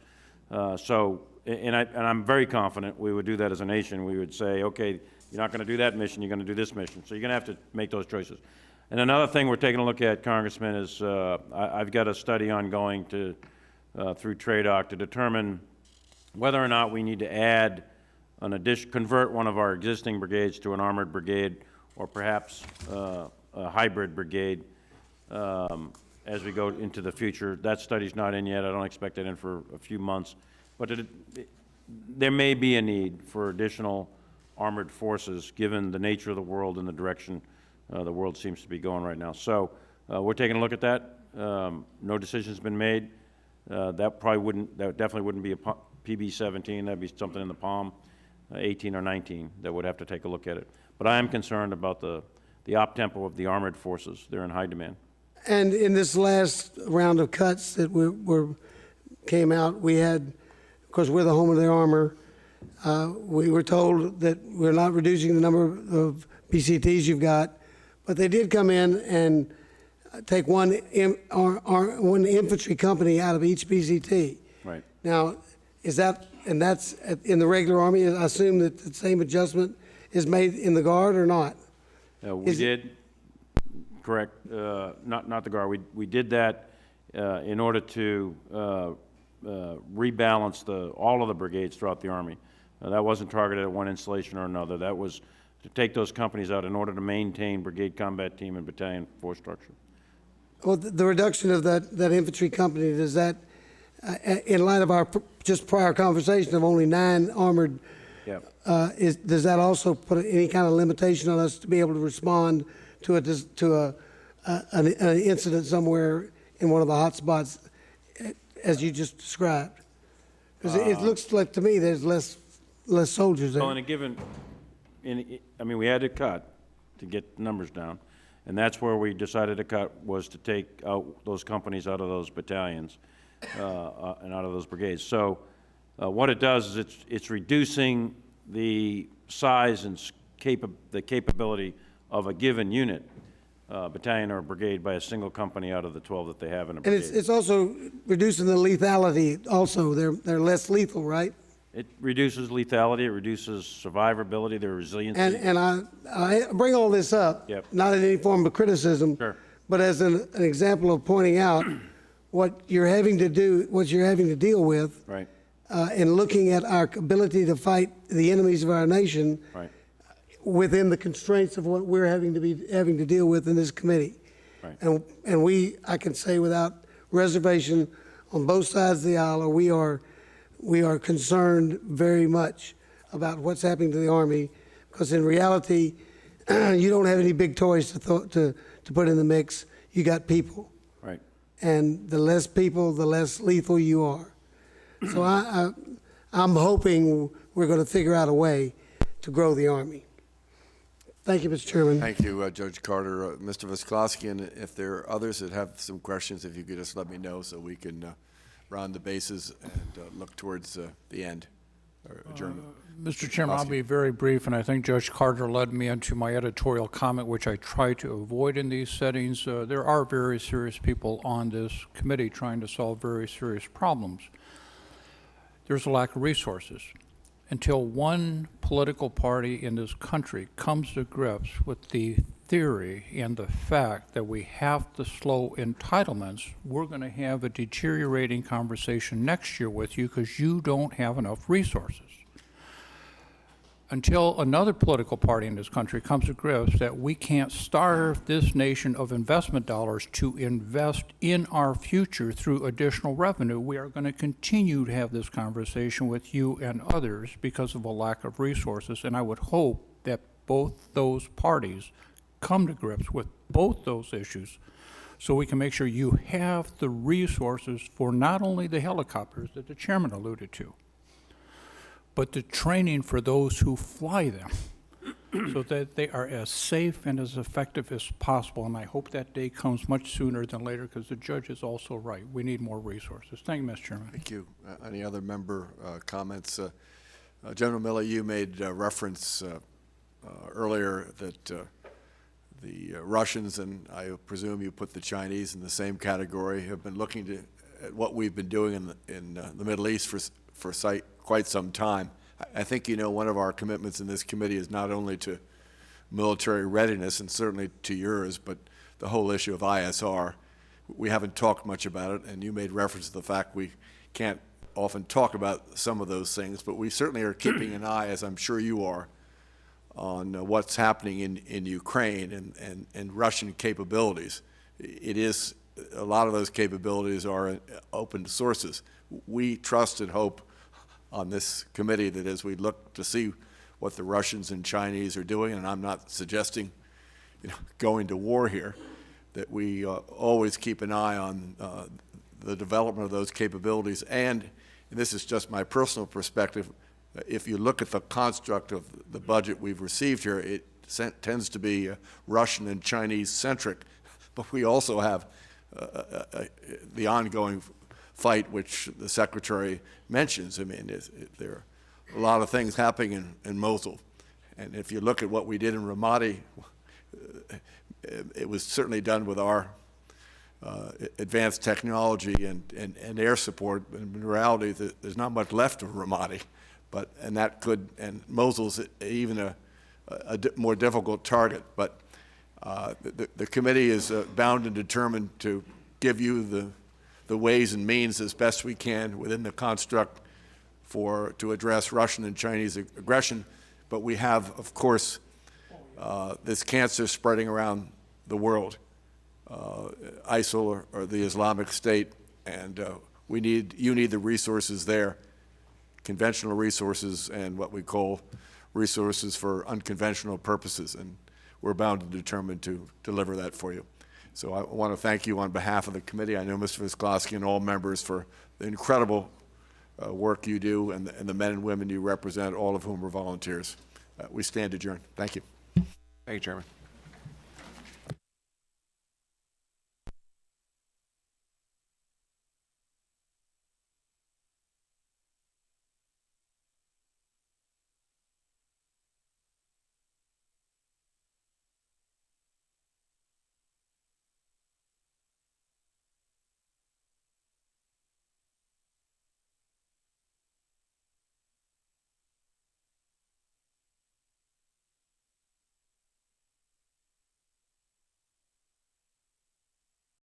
And I'm very confident we would do that as a nation. We would say, okay, you're not going to do that mission, you're going to do this mission. So you're going to have to make those choices. And another thing we're taking a look at, Congressman, is I've got a study ongoing through TRADOC to determine whether or not we need to add convert one of our existing brigades to an armored brigade, or perhaps a hybrid brigade as we go into the future. That study's not in yet. I don't expect it in for a few months. But there may be a need for additional armored forces given the nature of the world and the direction the world seems to be going right now. So we're taking a look at that. No decision's been made. That definitely wouldn't be a PB-17. That'd be something in the POM 18 or 19 that would have to take a look at it. But I am concerned about the op-tempo of the armored forces. They're in high demand. And in this last round of cuts that came out, we had, of course, we're the home of the armor. We were told that we're not reducing the number of PCTs you've got, but they did come in and take one infantry company out of each PCT. Right. Now, and that's in the regular Army? I assume that the same adjustment is made in the Guard or not? We did, correct, not the Guard. We did that in order to rebalance all of the brigades throughout the Army. That wasn't targeted at one installation or another. That was to take those companies out in order to maintain brigade combat team and battalion force structure. Well, the reduction of that infantry company, does that, in light of our just prior conversation of only 9 armored, Yep. does that also put any kind of limitation on us to be able to respond to an incident somewhere in one of the hot spots, as you just described? Because it looks like to me there's less soldiers there. Well, in a given, I mean, we had to cut to get numbers down, and that's where we decided to cut, was to take out those companies out of those battalions and out of those brigades. So what it does is it's reducing the size and the capability of a given unit, battalion or brigade, by a single company out of the 12 that they have in a brigade. And it's also reducing the lethality also. They're less lethal, right? It reduces lethality, it reduces survivability, their resiliency. And I bring all this up, Yep. not in any form of criticism, Sure. but as an example of pointing out what you're having to deal with, Right. in looking at our ability to fight the enemies of our nation, Right. within the constraints of what we're having to deal with in this committee. Right. And I can say without reservation on both sides of the aisle, we are concerned very much about what's happening to the Army, because in reality, you don't have any big toys to put in the mix. You got people. Right. And the less people, the less lethal you are. So I'm hoping we're going to figure out a way to grow the Army. Thank you, Mr. Chairman. Thank you, Judge Carter. Mr. Visklowski, and if there are others that have some questions, if you could just let me know so we can round the bases and look towards the end or adjournment. Mr. Chairman, I'll be very brief, and I think Judge Carter led me into my editorial comment, which I try to avoid in these settings. There are very serious people on this committee trying to solve very serious problems. There's a lack of resources. Until one political party in this country comes to grips with the theory and the fact that we have to slow entitlements, we're going to have a deteriorating conversation next year with you because you don't have enough resources. Until another political party in this country comes to grips that we can't starve this nation of investment dollars to invest in our future through additional revenue, we are going to continue to have this conversation with you and others because of a lack of resources. And I would hope that both those parties come to grips with both those issues so we can make sure you have the resources for not only the helicopters that the chairman alluded to, but the training for those who fly them so that they are as safe and as effective as possible. And I hope that day comes much sooner than later, because the judge is also right. We need more resources. Thank you, Mr. Chairman. Thank you. Any other member comments? General Milley, you made reference earlier that the Russians, and I presume you put the Chinese in the same category, have been looking at what we've been doing in the Middle East for quite some time. I think you know one of our commitments in this committee is not only to military readiness and certainly to yours, but the whole issue of ISR. We haven't talked much about it, and you made reference to the fact we can't often talk about some of those things, but we certainly are keeping an eye, as I'm sure you are, on what's happening in Ukraine and Russian capabilities. It is, a lot of those capabilities are open sources. We trust and hope on this committee that as we look to see what the Russians and Chinese are doing, and I'm not suggesting going to war here, that we always keep an eye on the development of those capabilities. And this is just my personal perspective, if you look at the construct of the budget we've received here, it tends to be Russian and Chinese centric, but we also have the ongoing fight which the Secretary mentions. I mean, there are a lot of things happening in Mosul. And if you look at what we did in Ramadi, it was certainly done with our advanced technology and air support. In reality, there's not much left of Ramadi, and Mosul's even a more difficult target. But the committee is bound and determined to give you the ways and means as best we can within the construct to address Russian and Chinese aggression. But we have, of course, this cancer spreading around the world, ISIL or the Islamic State, and you need the resources there, conventional resources and what we call resources for unconventional purposes, and we're bound and determined to deliver that for you. So I want to thank you on behalf of the committee. I know Mr. Visklosky and all members for the incredible work you do and the men and women you represent, all of whom are volunteers. We stand adjourned. Thank you. Thank you, Chairman.